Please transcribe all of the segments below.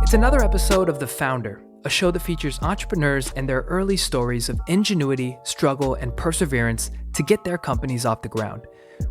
It's another episode of The Founder, a show that features entrepreneurs and their early stories of ingenuity, struggle, and perseverance to get their companies off the ground.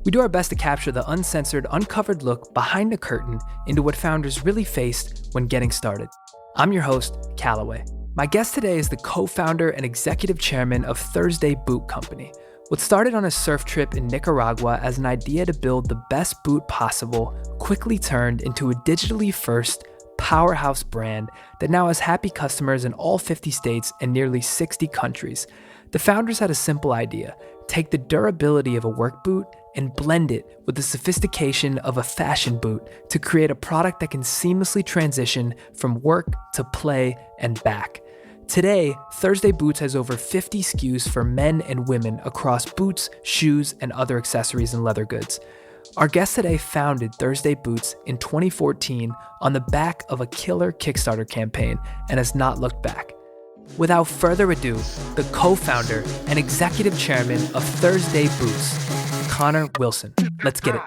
We do our best to capture the uncensored, uncovered look behind the curtain into what founders really faced when getting started. I'm your host, Kallaway. My guest today is the co-founder and executive chairman of Thursday Boot Company. What started on a surf trip in Nicaragua as an idea to build the best boot possible quickly turned into a digitally first powerhouse brand that now has happy customers in all 50 states and nearly 60 countries. The founders had a simple idea: take the durability of a work boot and blend it with the sophistication of a fashion boot to create a product that can seamlessly transition from work to play and back. Today, Thursday Boots has over 50 SKUs for men and women across boots, shoes, and other accessories and leather goods. Our guest today founded Thursday Boots in 2014 on the back of a killer Kickstarter campaign and has not looked back. Without further ado, the co-founder and executive chairman of Thursday Boots, Connor Wilson. Let's get it.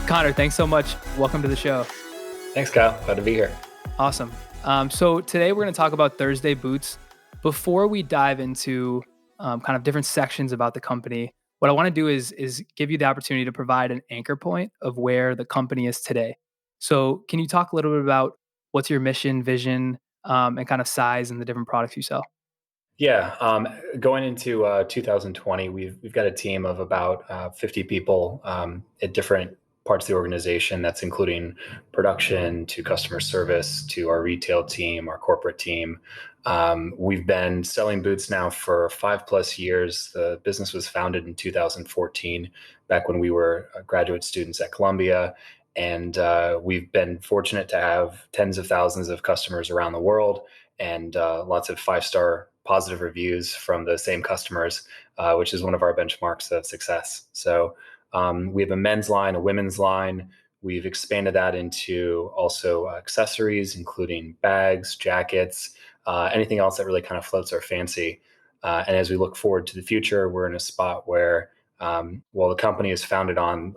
Connor, thanks so much. Welcome to the show. Thanks, Kyle. Glad to be here. Awesome. So today we're going to talk about Thursday Boots. Before we dive into kind of different sections about the company, what I want to do is give you the opportunity to provide an anchor point of where the company is today. So can you talk a little bit about what's your mission, vision, and kind of size and the different products you sell? Yeah, going into 2020, we've got a team of about 50 people at different parts of the organization. That's including production to customer service to our retail team, our corporate team. We've been selling boots now for 5+ years. The business was founded in 2014, back when we were graduate students at Columbia. And we've been fortunate to have tens of thousands of customers around the world and lots of 5-star positive reviews from the same customers, which is one of our benchmarks of success. So we have a men's line, a women's line. We've expanded that into also accessories, including bags, jackets, anything else that really kind of floats our fancy. And as we look forward to the future, we're in a spot where, while the company is founded on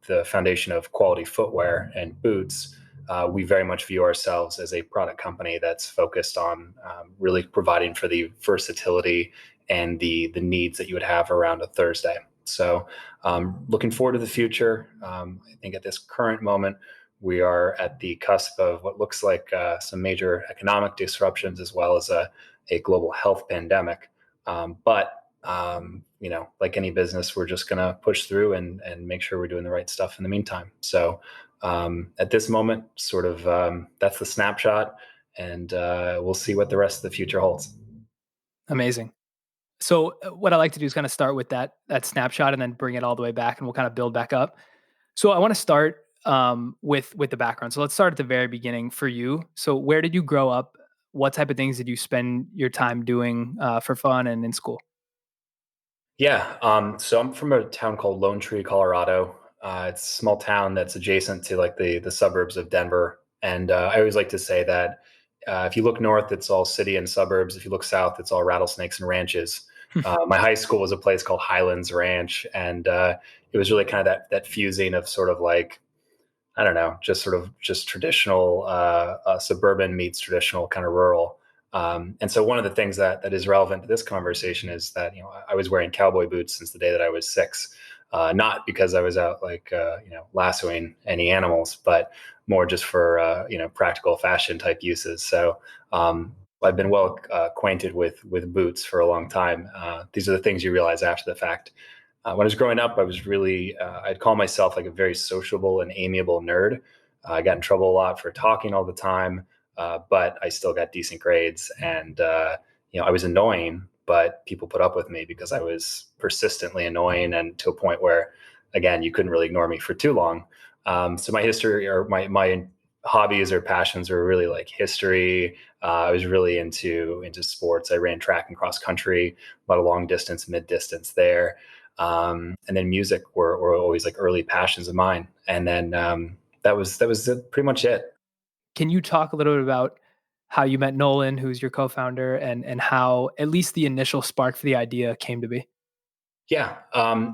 the foundation of quality footwear and boots, we very much view ourselves as a product company that's focused on really providing for the versatility and the needs that you would have around a Thursday. So looking forward to the future. I think at this current moment, we are at the cusp of what looks like some major economic disruptions as well as a global health pandemic. But like any business, we're just going to push through and make sure we're doing the right stuff in the meantime. So at this moment, sort of that's the snapshot, and we'll see what the rest of the future holds. Amazing. So what I like to do is kind of start with that snapshot and then bring it all the way back, and we'll kind of build back up. So I want to start with the background. So let's start at the very beginning for you. So where did you grow up? What type of things did you spend your time doing for fun and in school? Yeah. So I'm from a town called Lone Tree, Colorado. It's a small town that's adjacent to like the suburbs of Denver. And I always like to say that if you look north, it's all city and suburbs. If you look south, it's all rattlesnakes and ranches. My high school was a place called Highlands Ranch, and it was really kind of that fusing of sort of like, I don't know, just traditional suburban meets traditional kind of rural. And so one of the things that is relevant to this conversation is that, I was wearing cowboy boots since the day that I was 6, not because I was out lassoing any animals, but more just for, practical fashion type uses. So I've been well acquainted with boots for a long time. These are the things you realize after the fact. When I was growing up, I was really, I'd call myself like a very sociable and amiable nerd. I got in trouble a lot for talking all the time, but I still got decent grades. And, I was annoying, but people put up with me because I was persistently annoying, and to a point where, again, you couldn't really ignore me for too long. So my history or my hobbies or passions were really like history. I was really into sports. I ran track and cross country, a lot of long distance, mid distance there. And then music were always like early passions of mine. And then that was pretty much it. Can you talk a little bit about how you met Nolan, who's your co-founder, and how at least the initial spark for the idea came to be. Yeah.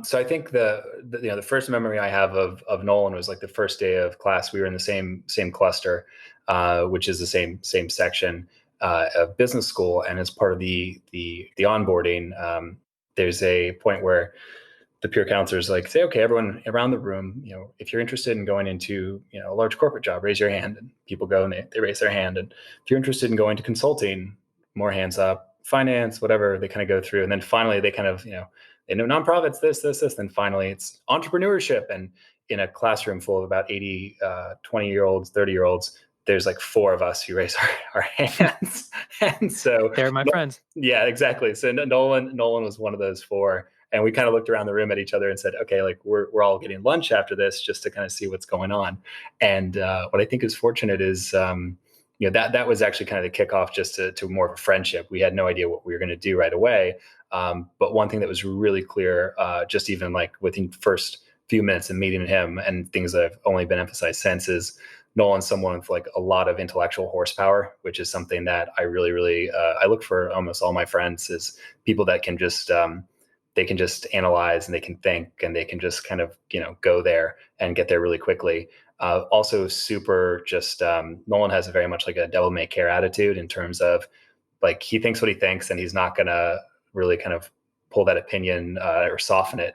So I think the first memory I have of Nolan was like the first day of class. We were in the same cluster, which is the same section of business school, and as part of the onboarding, there's a point where the peer counselors like say, okay, everyone around the room, if you're interested in going into, a large corporate job, raise your hand. And people go and they raise their hand. And if you're interested in going to consulting, more hands up, finance, whatever, they kind of go through. And then finally they kind of, they know nonprofits, this. Then finally it's entrepreneurship. And in a classroom full of about 80, 20-year-olds, 30-year-olds, there's like four of us who raise our hands. And so They're my friends. yeah, exactly. So Nolan was one of those four. And we kind of looked around the room at each other and said, okay, like we're all getting lunch after this just to kind of see what's going on. And what I think is fortunate is, that was actually kind of the kickoff just to more of a friendship. We had no idea what we were going to do right away. But one thing that was really clear, just even like within first few minutes of meeting him, and things that have only been emphasized since, is Nolan's someone with like a lot of intellectual horsepower, which is something that I really, really, I look for almost all my friends, is people that can just, they can just analyze and they can think and they can just kind of, go there and get there really quickly. Also super just, Nolan has a very much like a devil may care attitude in terms of like, he thinks what he thinks and he's not going to really kind of pull that opinion or soften it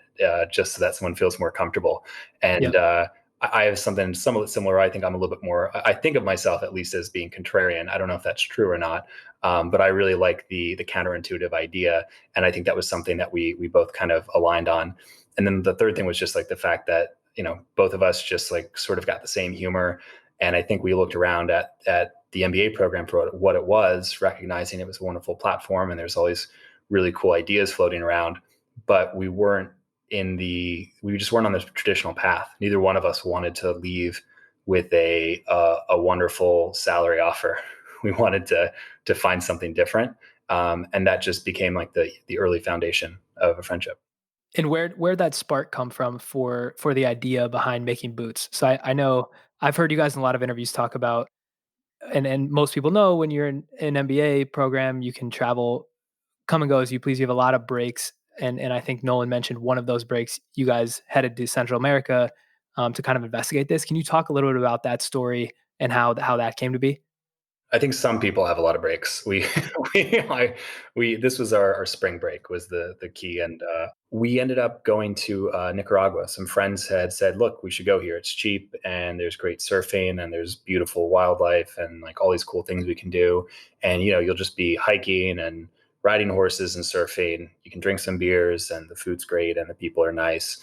just so that someone feels more comfortable. And yep. I have something somewhat similar. I think I'm a little bit more, I think of myself at least as being contrarian. I don't know if that's true or not, but I really like the counterintuitive idea. And I think that was something that we both kind of aligned on. And then the third thing was just like the fact that, both of us just like sort of got the same humor. And I think we looked around at the MBA program for what it was, recognizing it was a wonderful platform and there's all these really cool ideas floating around, but we just weren't on the traditional path. Neither one of us wanted to leave with a wonderful salary offer. We wanted to find something different. And that just became like the early foundation of a friendship. And where'd that spark come from for the idea behind making boots? So I know I've heard you guys in a lot of interviews talk about, and most people know when you're in an MBA program, you can travel, come and go as you please. You have a lot of breaks. And I think Nolan mentioned one of those breaks, you guys headed to Central America to kind of investigate this. Can you talk a little bit about that story and how that came to be? I think some people have a lot of breaks. This was our spring break was the key. And we ended up going to Nicaragua. Some friends had said, look, we should go here. It's cheap and there's great surfing and there's beautiful wildlife and like all these cool things we can do. And, you'll just be hiking and riding horses and surfing. You can drink some beers and the food's great and the people are nice.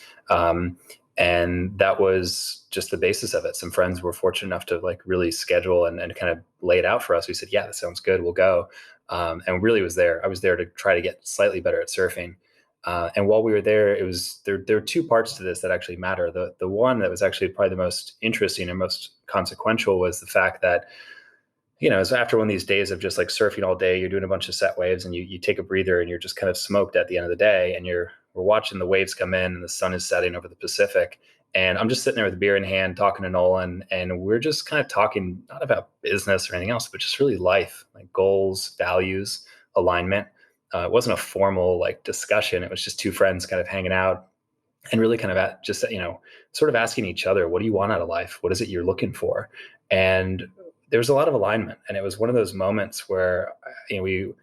And that was just the basis of it. Some friends were fortunate enough to like really schedule and kind of lay it out for us. We said, yeah, that sounds good. We'll go. And really I was there to try to get slightly better at surfing. And while we were there, there are two parts to this that actually matter. The one that was actually probably the most interesting and most consequential was the fact that, so after one of these days of just like surfing all day, you're doing a bunch of set waves and you take a breather and you're just kind of smoked at the end of the day. And we're watching the waves come in and the sun is setting over the Pacific. And I'm just sitting there with a beer in hand talking to Nolan. And we're just kind of talking, not about business or anything else, but just really life, like goals, values, alignment. It wasn't a formal like discussion. It was just two friends kind of hanging out and really kind of just, sort of asking each other, what do you want out of life? What is it you're looking for? And there was a lot of alignment. And it was one of those moments where, we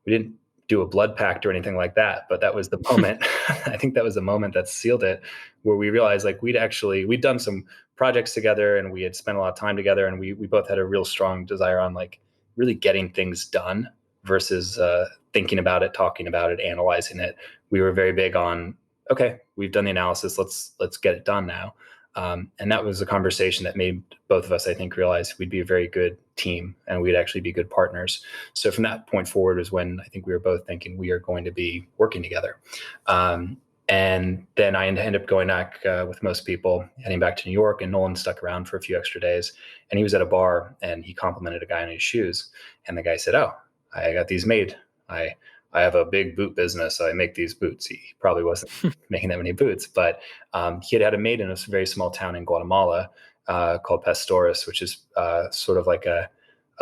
didn't do a blood pact or anything like that, but that was the moment. I think that was the moment that sealed it, where we realized like we'd done some projects together and we had spent a lot of time together. And we both had a real strong desire on like really getting things done versus thinking about it, talking about it, analyzing it. We were very big on, okay, we've done the analysis. Let's get it done now. And that was a conversation that made both of us, I think, realize we'd be a very good team and we'd actually be good partners. So from that point forward was when I think we were both thinking we are going to be working together. And then I ended up going back with most people, heading back to New York, and Nolan stuck around for a few extra days. And he was at a bar and he complimented a guy on his shoes. And the guy said, oh, I got these made. I have a big boot business. So I make these boots. He probably wasn't making that many boots, but he had them made in a very small town in Guatemala called Pastores, which is sort of like a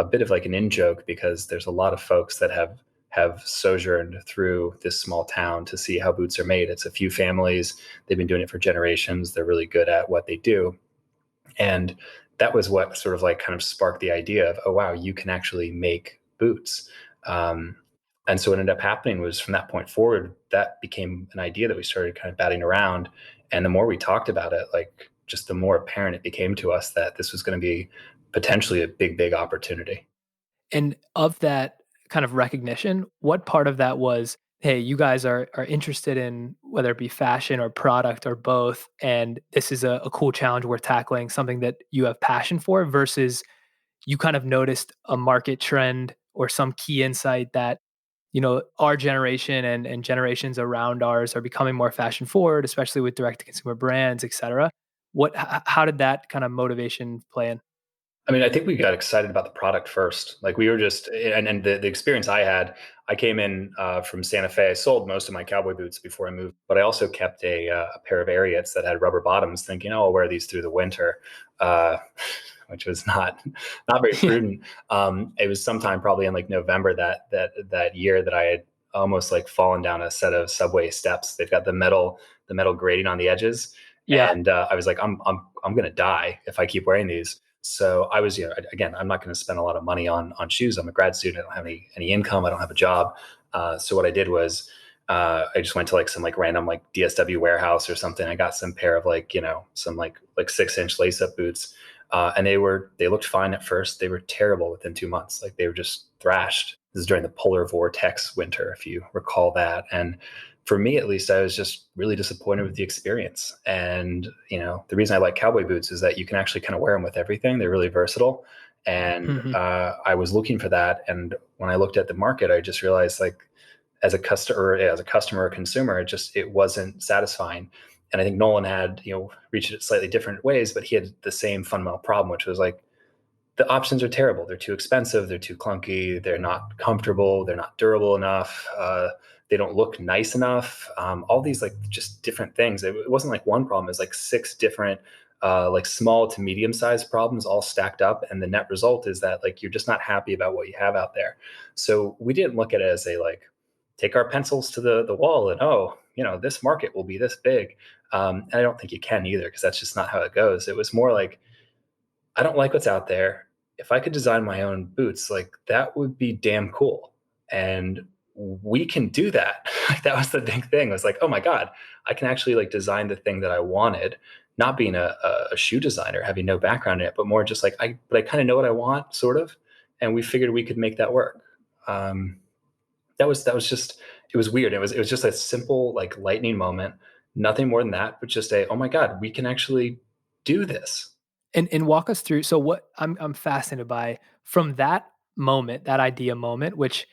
a bit of like an in joke because there's a lot of folks that have sojourned through this small town to see how boots are made. It's a few families. They've been doing it for generations. They're really good at what they do. And that was what sort of like kind of sparked the idea of, oh, wow, you can actually make boots. Um, and so what ended up happening was from that point forward, that became an idea that we started kind of batting around. And the more we talked about it, like just the more apparent it became to us that this was going to be potentially a big, big opportunity. And of that kind of recognition, what part of that was, hey, you guys are interested in whether it be fashion or product or both, and this is a cool challenge we're tackling, something that you have passion for, versus you kind of noticed a market trend or some key insight that, our generation and generations around ours are becoming more fashion forward, especially with direct to consumer brands, et cetera. How did that kind of motivation play in? I mean, I think we got excited about the product first. Like we were just, and the experience I had, I came in from Santa Fe. I sold most of my cowboy boots before I moved, but I also kept a pair of Ariats that had rubber bottoms, thinking, oh, I'll wear these through the winter, uh, which was not very Yeah. prudent. It was sometime probably in like November that year that I had almost like fallen down a set of subway steps. They've got the metal grating on the edges, Yeah. and I was like, I'm gonna die if I keep wearing these. So I was, again, I'm not going to spend a lot of money on shoes. I'm a grad student. I don't have any income. I don't have a job. So what I did was I just went to like some like random like DSW warehouse or something. I got some pair of like some like 6-inch lace up boots, and they looked fine at first. They were terrible within 2 months. Like they were just thrashed. This is during the polar vortex winter, if you recall that. And for me at least, I was just really disappointed with the experience. And the reason I like cowboy boots is that you can actually kind of wear them with everything. They're really versatile. And Hmm. I was looking for that. And when I looked at the market, I just realized like as a customer or consumer, it wasn't satisfying. And I think Nolan had reached it slightly different ways, but he had the same fundamental problem, which was like the options are terrible. They're too expensive. They're too clunky. They're not comfortable. They're not durable enough. They don't look nice enough. All these like just different things. It wasn't like one problem. It was like 6 different, like small to medium sized problems all stacked up. And the net result is that like you're just not happy about what you have out there. So we didn't look at it as a like take our pencils to the wall and this market will be this big. And I don't think you can either because that's just not how it goes. It was more like I don't like what's out there. If I could design my own boots, like that would be damn cool. And we can do that. Like that was the big thing. It was like, oh my God, I can actually like design the thing that I wanted, not being a shoe designer, having no background in it, but more just like but I kind of know what I want, sort of. And we figured we could make that work. Um, that was just it was weird. It was just a simple like lightning moment, nothing more than that, but just oh my God, we can actually do this. And walk us through. So what I'm fascinated by from that moment, that idea moment, which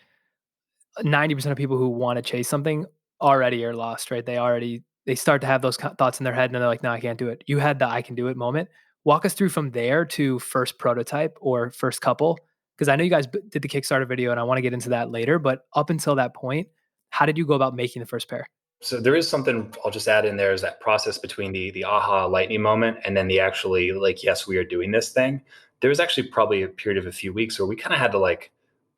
90% of people who want to chase something already are lost, right? They start to have those thoughts in their head and they're like, no, I can't do it. You had the I can do it moment. Walk us through from there to first prototype or first couple. Because I know you guys did the Kickstarter video and I want to get into that later. But up until that point, how did you go about making the first pair? So there is something I'll just add in there is that process between the aha lightning moment and then the actually like, yes, we are doing this thing. There was actually probably a period of a few weeks where we kind of had to like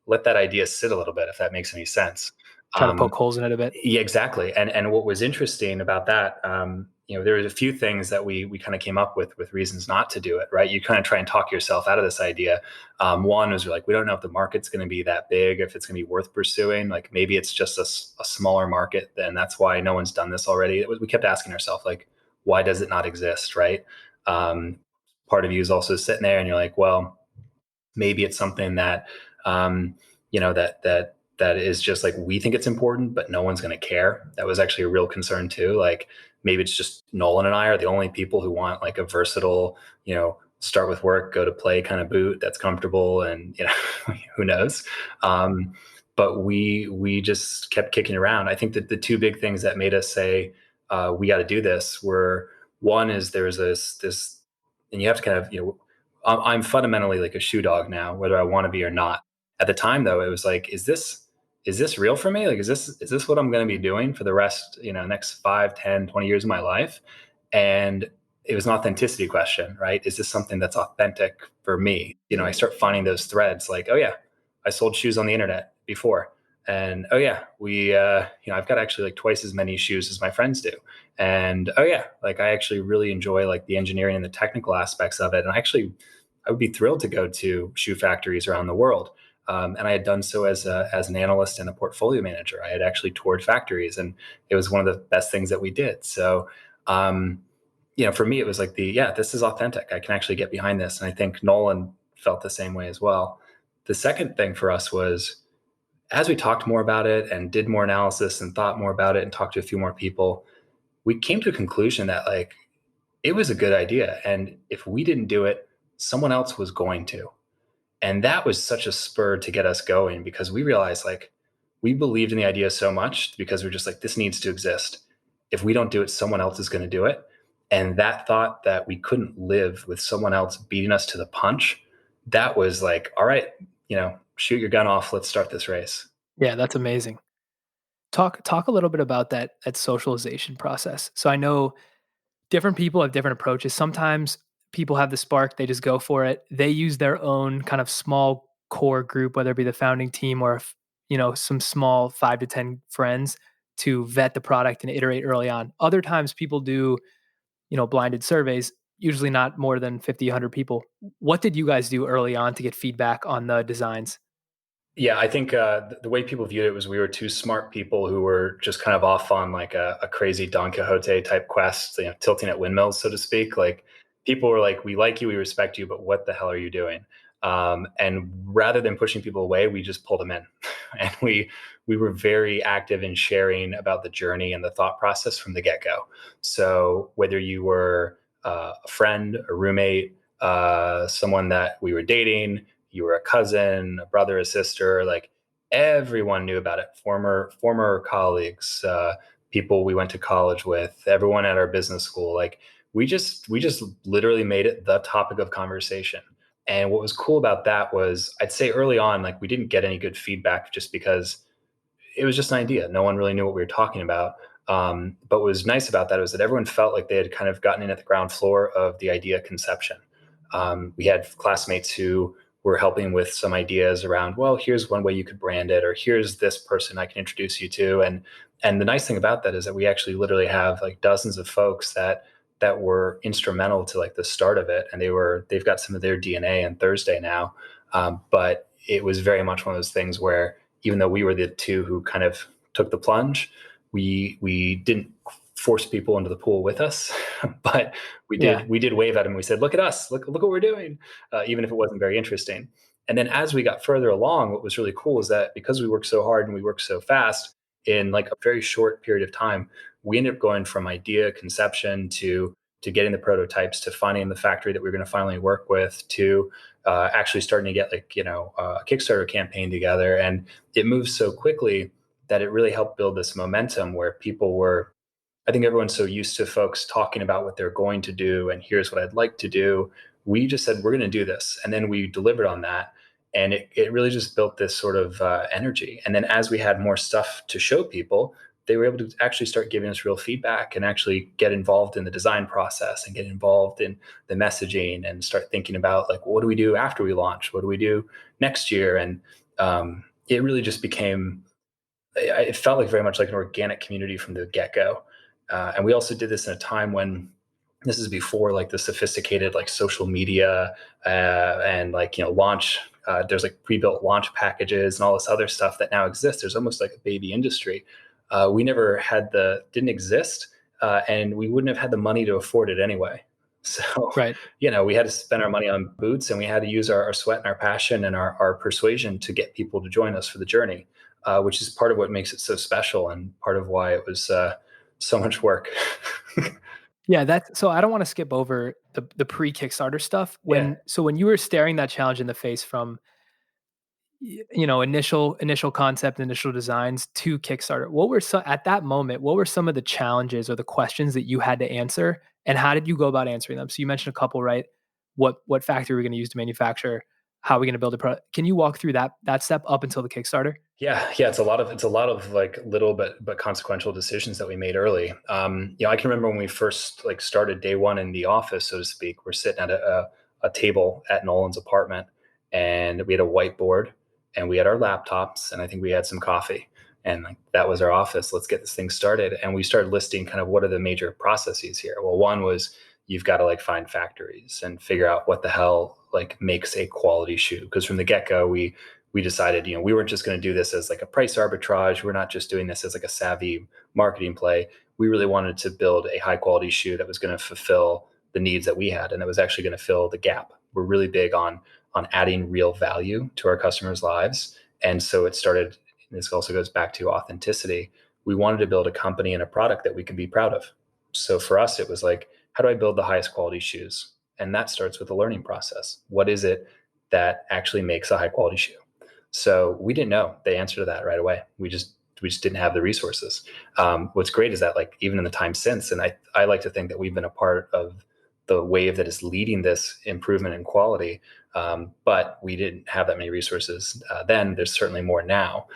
let that idea sit a little bit, if that makes any sense. Try to Um, poke holes in it a bit. yeah, exactly. And what was interesting about that, there was a few things that we kind of came up with reasons not to do it. Right? You kind of try and talk yourself out of this idea. One was like we don't know if the market's going to be that big, if it's going to be worth pursuing. Like maybe it's just a smaller market, and that's why no one's done this already. We kept asking ourselves like, why does it not exist? Right? Um, Part of you is also sitting there, and you're like, well, maybe it's something that that is just like we think it's important but no one's going to care. That was actually a real concern too. Like maybe it's just Nolan and I are the only people who want like a versatile start with work go to play kind of boot that's comfortable, and who knows. But we just kept kicking around. I think that the two big things that made us say we got to do this were, one is there's this and you have to kind of I'm fundamentally like a shoe dog now, whether I want to be or not. At the time, though, it was like, is this real for me? Like, is this what I'm going to be doing for the rest, next 5, 10, 20 years of my life? And it was an authenticity question, right? Is this something that's authentic for me? I start finding those threads like, oh yeah, I sold shoes on the internet before. And oh yeah, I've got actually like twice as many shoes as my friends do. And oh yeah, like I actually really enjoy like the engineering and the technical aspects of it. And I would be thrilled to go to shoe factories around the world. And I had done so as an analyst and a portfolio manager. I had actually toured factories, and it was one of the best things that we did. So, for me, it was like this is authentic. I can actually get behind this. And I think Nolan felt the same way as well. The second thing for us was as we talked more about it and did more analysis and thought more about it and talked to a few more people, we came to a conclusion that like it was a good idea. And if we didn't do it, someone else was going to. And that was such a spur to get us going because we realized like we believed in the idea so much because we're just like, this needs to exist. If we don't do it, someone else is going to do it. And that thought that we couldn't live with someone else beating us to the punch, that was like, all right, shoot your gun off. Let's start this race. Yeah, that's amazing. Talk a little bit about that socialization process. So I know different people have different approaches. Sometimes people have the spark, they just go for it. They use their own kind of small core group, whether it be the founding team or some small 5 to 10 friends to vet the product and iterate early on. Other times people do, blinded surveys, usually not more than 50, 100 people. What did you guys do early on to get feedback on the designs? Yeah, I think the way people viewed it was we were two smart people who were just kind of off on like a crazy Don Quixote type quest, tilting at windmills, so to speak. Like people were like, "We like you, we respect you, but what the hell are you doing?" And rather than pushing people away, we just pulled them in, and we were very active in sharing about the journey and the thought process from the get go. So whether you were a friend, a roommate, someone that we were dating, you were a cousin, a brother, a sister, like everyone knew about it. Former colleagues, people we went to college with, everyone at our business school. Like we just literally made it the topic of conversation. And what was cool about that was I'd say early on, like we didn't get any good feedback just because it was just an idea. No one really knew what we were talking about. But what was nice about that was that everyone felt like they had kind of gotten in at the ground floor of the idea conception. We had classmates who were helping with some ideas around, well, here's one way you could brand it, or here's this person I can introduce you to. And the nice thing about that is that we actually literally have like dozens of folks that were instrumental to like the start of it. And they've got some of their DNA in Thursday now. But it was very much one of those things where even though we were the two who kind of took the plunge, we didn't force people into the pool with us, but we did wave at them. We said, look at us, look what we're doing, even if it wasn't very interesting. And then as we got further along, what was really cool is that because we worked so hard and we worked so fast in like a very short period of time, we ended up going from idea conception to getting the prototypes, to finding the factory that we are going to finally work with, to actually starting to get like, a Kickstarter campaign together. And it moved so quickly that it really helped build this momentum where people were, I think everyone's so used to folks talking about what they're going to do and here's what I'd like to do. We just said, we're going to do this. And then we delivered on that. And it really just built this sort of energy. And then as we had more stuff to show people, they were able to actually start giving us real feedback and actually get involved in the design process and get involved in the messaging and start thinking about like, what do we do after we launch? What do we do next year? And it really just became, it felt like very much like an organic community from the get-go. And we also did this in a time when this is before like the sophisticated like social media and like, launch. There's like pre-built launch packages and all this other stuff that now exists. There's almost like a baby industry. We never didn't exist, and we wouldn't have had the money to afford it anyway. So, Right. We had to spend our money on boots, and we had to use our sweat and our passion and our persuasion to get people to join us for the journey, which is part of what makes it so special and part of why it was so much work. Yeah, so I don't want to skip over the pre-Kickstarter stuff. Yeah. When you were staring that challenge in the face from initial concept, initial designs to Kickstarter, at that moment, what were some of the challenges or the questions that you had to answer, and how did you go about answering them? So you mentioned a couple, right? What factory we're going to use to manufacture? how are we going to build a product? Can you walk through that step up until the Kickstarter? Yeah, it's a lot of like little but consequential decisions that we made early. I can remember when we first like started day one in the office, so to speak. We're sitting at a table at Nolan's apartment, and we had a whiteboard, and we had our laptops, and I think we had some coffee, and like that was our office. Let's get this thing started, and we started listing kind of what are the major processes here. Well, one was you've got to like find factories and figure out what the hell like makes a quality shoe, because from the get-go we decided, we weren't just going to do this as like a price arbitrage. We're not just doing this as like a savvy marketing play. We really wanted to build a high quality shoe that was going to fulfill the needs that we had, and that was actually going to fill the gap. We're really big on adding real value to our customers' lives. And so it started, this also goes back to authenticity. We wanted to build a company and a product that we could be proud of. So for us, it was like, how do I build the highest quality shoes? And that starts with the learning process. What is it that actually makes a high quality shoe? So we didn't know the answer to that right away. We just didn't have the resources. What's great is that like even in the time since, and I like to think that we've been a part of the wave that is leading this improvement in quality. But we didn't have that many resources then. There's certainly more now.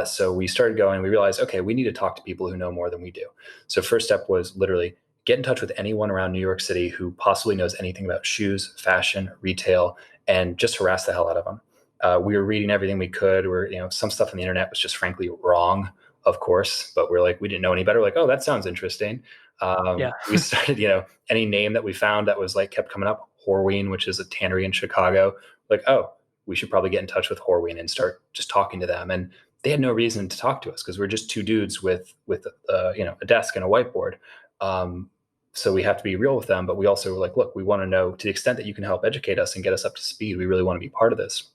So we started going, we realized, okay, we need to talk to people who know more than we do. So first step was literally get in touch with anyone around New York City who possibly knows anything about shoes, fashion, retail, and just harass the hell out of them. We were reading everything we could. Some stuff on the internet was just frankly wrong, of course, but we're like, we didn't know any better. Like, oh, that sounds interesting. Yeah. We started, any name that we found that was like kept coming up, Horween, which is a tannery in Chicago. Like, oh, we should probably get in touch with Horween and start just talking to them. And they had no reason to talk to us because we're just two dudes with a desk and a whiteboard. So we have to be real with them, but we also were like, look, we want to know to the extent that you can help educate us and get us up to speed. We really want to be part of this.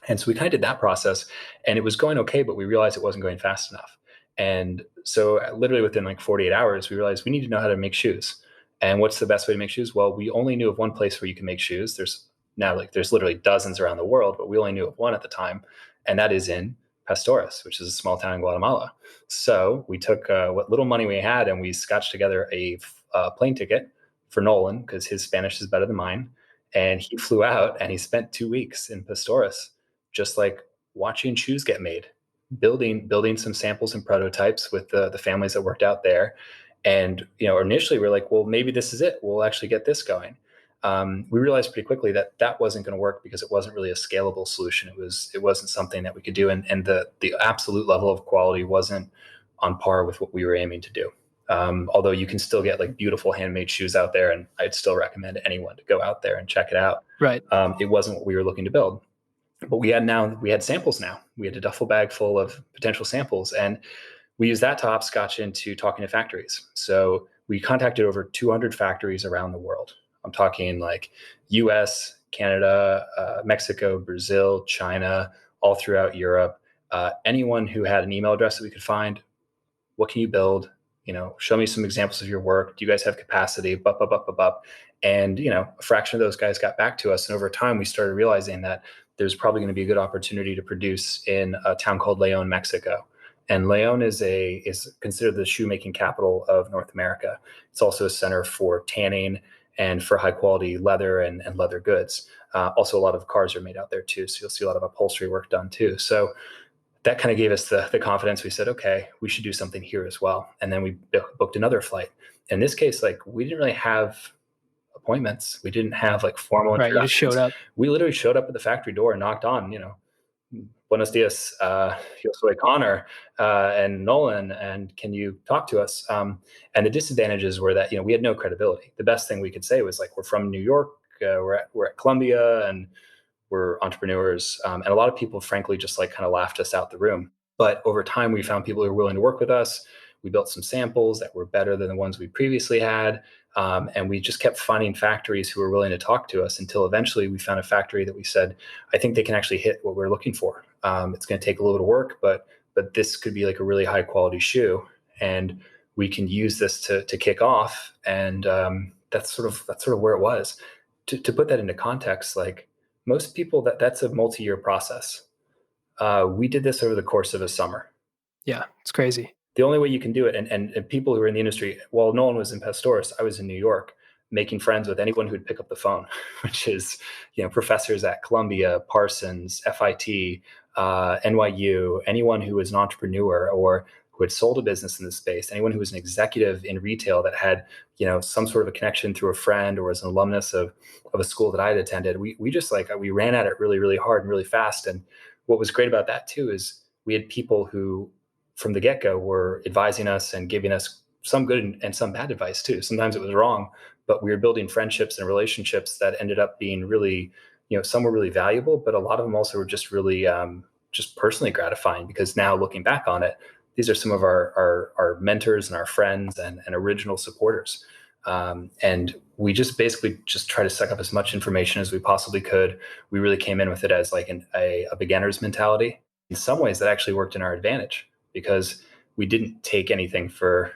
And so we kind of did that process, and it was going okay, but we realized it wasn't going fast enough. And so literally within like 48 hours, we realized we need to know how to make shoes. And what's the best way to make shoes? Well, we only knew of one place where you can make shoes. There's literally dozens around the world, but we only knew of one at the time. And that is in Pastores, which is a small town in Guatemala. So we took what little money we had and we scotched together a plane ticket for Nolan because his Spanish is better than mine. And he flew out and he spent 2 weeks in Pastores, just like watching shoes get made, building some samples and prototypes with the families that worked out there. And, initially we're like, well, maybe this is it. We'll actually get this going. We realized pretty quickly that wasn't going to work because it wasn't really a scalable solution. It wasn't something that we could do. And the absolute level of quality wasn't on par with what we were aiming to do. Although you can still get like beautiful handmade shoes out there, and I'd still recommend anyone to go out there and check it out. Right. It wasn't what we were looking to build. But we had samples now. We had a duffel bag full of potential samples, and we used that to hopscotch into talking to factories. So we contacted over 200 factories around the world. I'm talking like US, Canada, Mexico, Brazil, China, all throughout Europe. Anyone who had an email address that we could find, what can you build? Show me some examples of your work. Do you guys have capacity? And, a fraction of those guys got back to us. And over time, we started realizing that there's probably going to be a good opportunity to produce in a town called León, Mexico. And León is considered the shoemaking capital of North America. It's also a center for tanning and for high quality leather and leather goods. Also, a lot of cars are made out there too. So you'll see a lot of upholstery work done too. So that kind of gave us the confidence. We said, okay, we should do something here as well. And then we booked another flight. In this case, like we didn't really have appointments. We didn't have like formal introductions. Right, you just showed up. We literally showed up at the factory door and knocked on, Buenos dias, yo soy Connor and Nolan, and can you talk to us? And the disadvantages were that, we had no credibility. The best thing we could say was like, we're from New York, we're at Columbia, and we're entrepreneurs. And a lot of people, frankly, just like kind of laughed us out the room. But over time, we found people who were willing to work with us. We built some samples that were better than the ones we previously had. And we just kept finding factories who were willing to talk to us until eventually we found a factory that we said, I think they can actually hit what we're looking for. It's going to take a little bit of work, but this could be like a really high quality shoe. And we can use this to kick off. And that's sort of where it was. To put that into context, like most people, that's a multi-year process. We did this over the course of a summer. Yeah, it's crazy. The only way you can do it, and people who are in the industry, while Nolan was in Pastores, I was in New York. making friends with anyone who'd pick up the phone, which is, professors at Columbia, Parsons, FIT, NYU, anyone who was an entrepreneur or who had sold a business in the space, anyone who was an executive in retail that had, some sort of a connection through a friend or was an alumnus of a school that I had attended. We just we ran at it really, really hard and really fast. And what was great about that too is we had people who from the get-go were advising us and giving us some good and some bad advice too. Sometimes it was wrong, but we were building friendships and relationships that ended up being really, some were really valuable, but a lot of them also were just really just personally gratifying, because now looking back on it, these are some of our mentors and our friends and original supporters. And we just basically just try to suck up as much information as we possibly could. We really came in with it as like a beginner's mentality. In some ways that actually worked in our advantage, because we didn't take anything for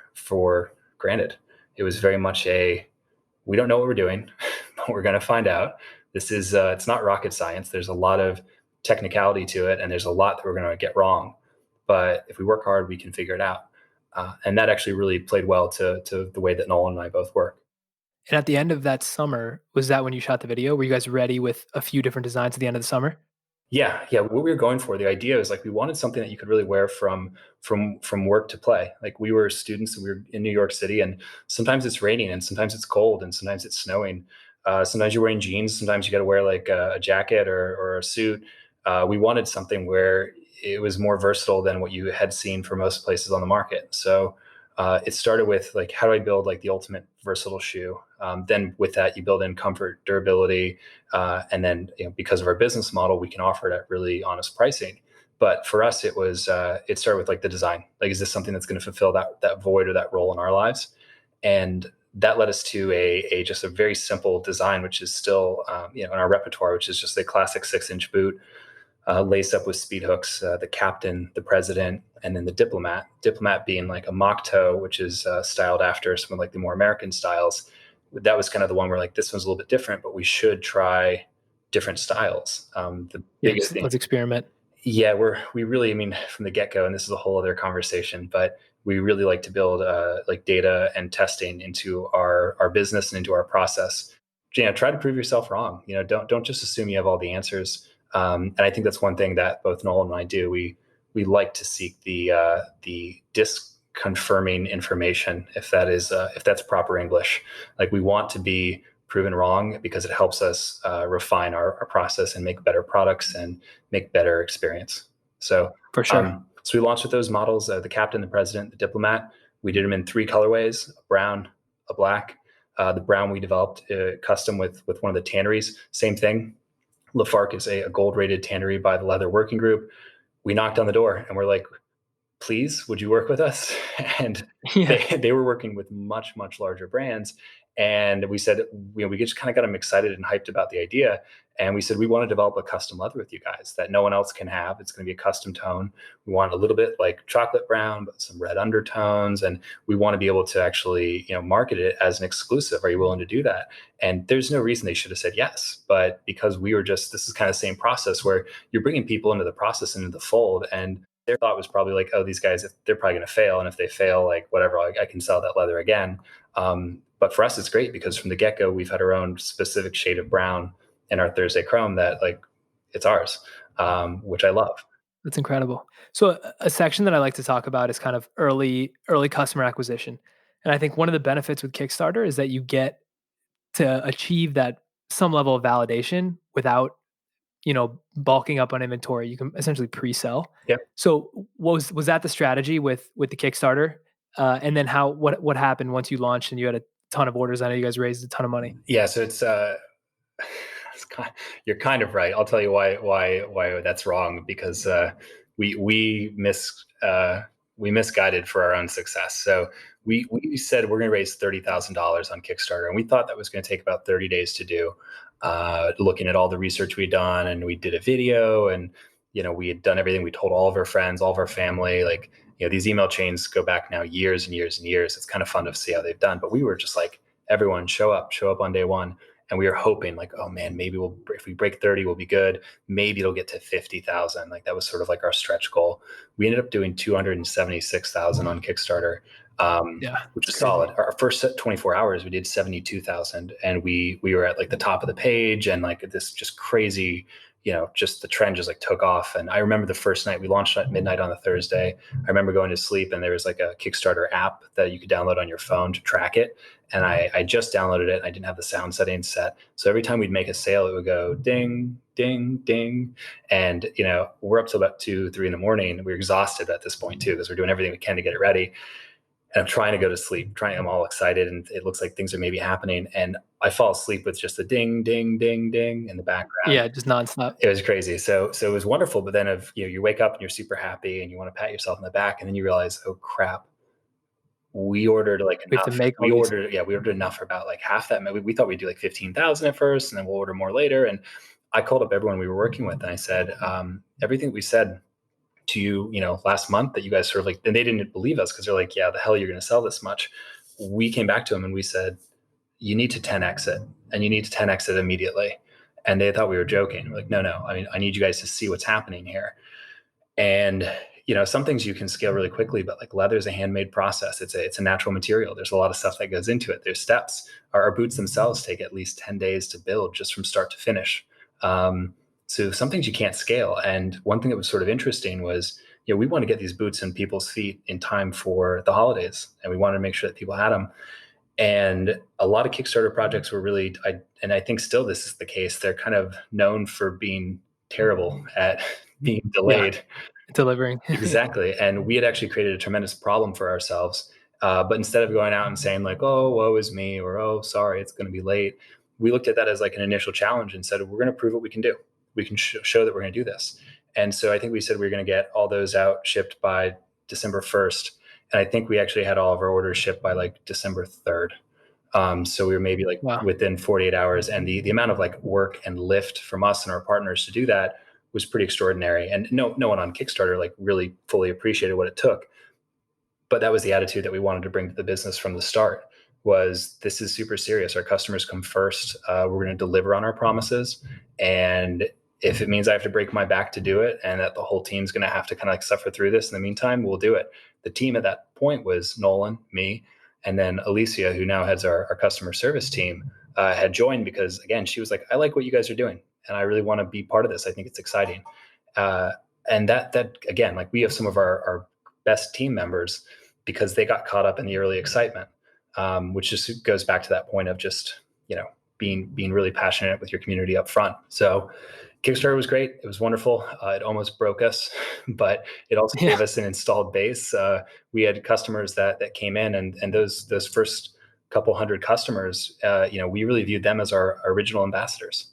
granted. It was very much we don't know what we're doing, but we're going to find out. This is, it's not rocket science. There's a lot of technicality to it, and there's a lot that we're going to get wrong. But if we work hard, we can figure it out. And that actually really played well to the way that Nolan and I both work. And at the end of that summer, was that when you shot the video? Were you guys ready with a few different designs at the end of the summer? Yeah. What we were going for, the idea is we wanted something that you could really wear from work to play. Like, we were students and we were in New York City, and sometimes it's raining and sometimes it's cold and sometimes it's snowing. Sometimes you're wearing jeans. Sometimes you got to wear a jacket or a suit. We wanted something where it was more versatile than what you had seen for most places on the market. So it started with how do I build the ultimate versatile shoe? Then with that, you build in comfort, durability, and then because of our business model, we can offer it at really honest pricing. But for us, it was it started with the design. Is this something that's going to fulfill that void or that role in our lives? And that led us to just a very simple design, which is still in our repertoire, which is just a classic 6-inch boot. Lace up with speed hooks, the captain, the president, and then the diplomat. Diplomat being a mock toe, which is styled after some of the more American styles. That was kind of the one where this one's a little bit different, but we should try different styles. The biggest thing, let's experiment. Yeah, we really, from the get-go, and this is a whole other conversation, but we really like to build data and testing into our business and into our process. Try to prove yourself wrong. Don't just assume you have all the answers. And I think that's one thing that both Nolan and I do. We like to seek the disconfirming information, if that's proper English. We want to be proven wrong, because it helps us refine our process and make better products and make better experience. So for sure. So we launched with those models: the captain, the president, the diplomat. We did them in 3 colorways: a brown, a black. The brown we developed custom with one of the tanneries. Same thing. Lafarque is a gold-rated tannery by the Leather Working Group. We knocked on the door and we're like, please, would you work with us? And they were working with much, much larger brands. And we said, we just kind of got them excited and hyped about the idea. And we said, we want to develop a custom leather with you guys that no one else can have. It's going to be a custom tone. We want a little bit like chocolate brown, but some red undertones. And we want to be able to actually, market it as an exclusive. Are you willing to do that? And there's no reason they should have said yes. But because we were this is kind of the same process where you're bringing people into the process, into the fold. And their thought was probably oh, these guys, they're probably going to fail. And if they fail, whatever, I can sell that leather again. But for us, it's great because from the get-go, we've had our own specific shade of brown in our Thursday Chrome that it's ours, which I love. That's incredible. So a section that I like to talk about is kind of early customer acquisition. And I think one of the benefits with Kickstarter is that you get to achieve that some level of validation without, bulking up on inventory. You can essentially pre-sell. Yeah. So was that the strategy with the Kickstarter? And then what happened once you launched and you had a ton of orders? I know you guys raised a ton of money. Yeah. So it's you're kind of right. I'll tell you why that's wrong, because we misguided for our own success. So we said we're going to raise $30,000 on Kickstarter, and we thought that was going to take about 30 days to do. Looking at all the research we'd done, and we did a video, and we had done everything. We told all of our friends, all of our family, these email chains go back now years and years and years. It's kind of fun to see how they've done. But we were just everyone show up on day one. And we were hoping oh man, maybe if we break 30, we'll be good. Maybe it'll get to 50,000. That was sort of our stretch goal. We ended up doing 276,000 on Kickstarter. Yeah, which it's is crazy. solid. Our first 24 hours, we did 72,000, and we were at like the top of the page, and like this just crazy, just the trend just like took off. And I remember the first night we launched at midnight on the Thursday. I remember going to sleep, and there was like a Kickstarter app that you could download on your phone to track it. And I just downloaded it, and I didn't have the sound settings set. So every time we'd make a sale, it would go ding, ding, ding. And, we're up till about 2, 3 in the morning. We're exhausted at this point too, because we're doing everything we can to get it ready. And I'm trying to go to sleep, I'm all excited, and it looks like things are maybe happening. And I fall asleep with just a ding, ding, ding, ding in the background. Yeah, just nonstop. It was crazy. So it was wonderful. But then you wake up and you're super happy and you want to pat yourself on the back, and then you realize, oh crap, we ordered like We have to enough. make all these. We ordered enough for about like half that. We thought we'd do like 15,000 at first, and then we'll order more later. And I called up everyone we were working with, and I said, everything we said to you, last month that you guys sort of like, and they didn't believe us because they're like, yeah, the hell you're going to sell this much. We came back to them and we said, you need to 10x it, and you need to 10x it immediately. And they thought we were joking. We're like, no, I mean, I need you guys to see what's happening here. And, some things you can scale really quickly, but like leather is a handmade process. It's a natural material. There's a lot of stuff that goes into it. There's steps. Our boots themselves take at least 10 days to build just from start to finish. So some things you can't scale. And one thing that was sort of interesting was, we want to get these boots in people's feet in time for the holidays, and we wanted to make sure that people had them. And a lot of Kickstarter projects were really, and I think still this is the case, they're kind of known for being terrible at being delayed. Yeah, delivering. Exactly. And we had actually created a tremendous problem for ourselves. But instead of going out and saying like, oh, woe is me, or, oh, sorry, it's going to be late, we looked at that as like an initial challenge and said, we're going to prove what we can do. We can show that we're going to do this. And so I think we said we were going to get all those out shipped by December 1st. And I think we actually had all of our orders shipped by like December 3rd. So we were maybe like Wow. within 48 hours. And the amount of like work and lift from us and our partners to do that was pretty extraordinary. And no one on Kickstarter like really fully appreciated what it took. But that was the attitude that we wanted to bring to the business from the start. Was this is super serious. Our customers come first. We're going to deliver on our promises. And if it means I have to break my back to do it, and that the whole team's going to have to kind of like suffer through this in the meantime, we'll do it. The team at that point was Nolan, me, and then Alicia, who now heads our customer service team, had joined because, again, she was like, I like what you guys are doing, and I really want to be part of this. I think it's exciting. And that again, like we have some of our best team members because they got caught up in the early excitement, which just goes back to that point of just, being really passionate with your community up front. So Kickstarter was great. It was wonderful. It almost broke us, but it also gave us an installed base. We had customers that came in, and those first couple hundred customers, we really viewed them as our original ambassadors,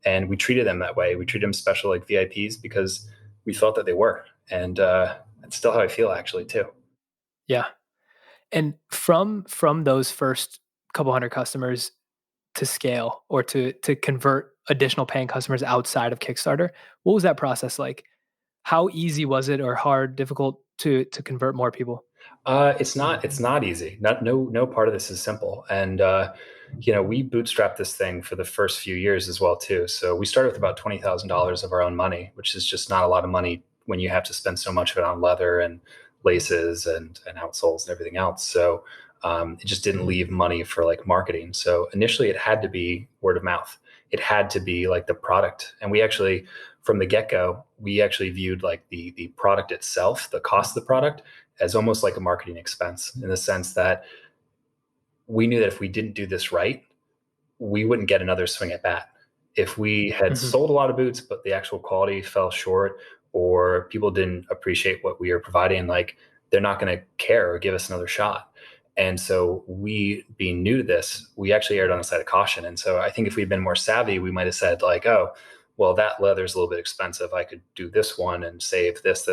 and we treated them that way. We treated them special, like VIPs, because we felt that they were, and that's still how I feel actually too. Yeah. And from those first couple hundred customers to scale, or to convert additional paying customers outside of Kickstarter, what was that process like? How easy was it, or hard, difficult to convert more people? It's not easy. No part of this is simple. And we bootstrapped this thing for the first few years as well too. So we started with about $20,000 of our own money, which is just not a lot of money when you have to spend so much of it on leather and laces and outsoles and everything else. So it just didn't leave money for like marketing. So initially it had to be word of mouth. It had to be like the product. And we actually, from the get-go, we actually viewed like the product itself, the cost of the product, as almost like a marketing expense, in the sense that we knew that if we didn't do this right, we wouldn't get another swing at bat. If we had sold a lot of boots, but the actual quality fell short, or people didn't appreciate what we were providing, like they're not going to care or give us another shot. And so we, being new to this, we actually erred on the side of caution. And so I think if we'd been more savvy, we might have said like, oh, well, that leather's a little bit expensive. I could do this one and save this,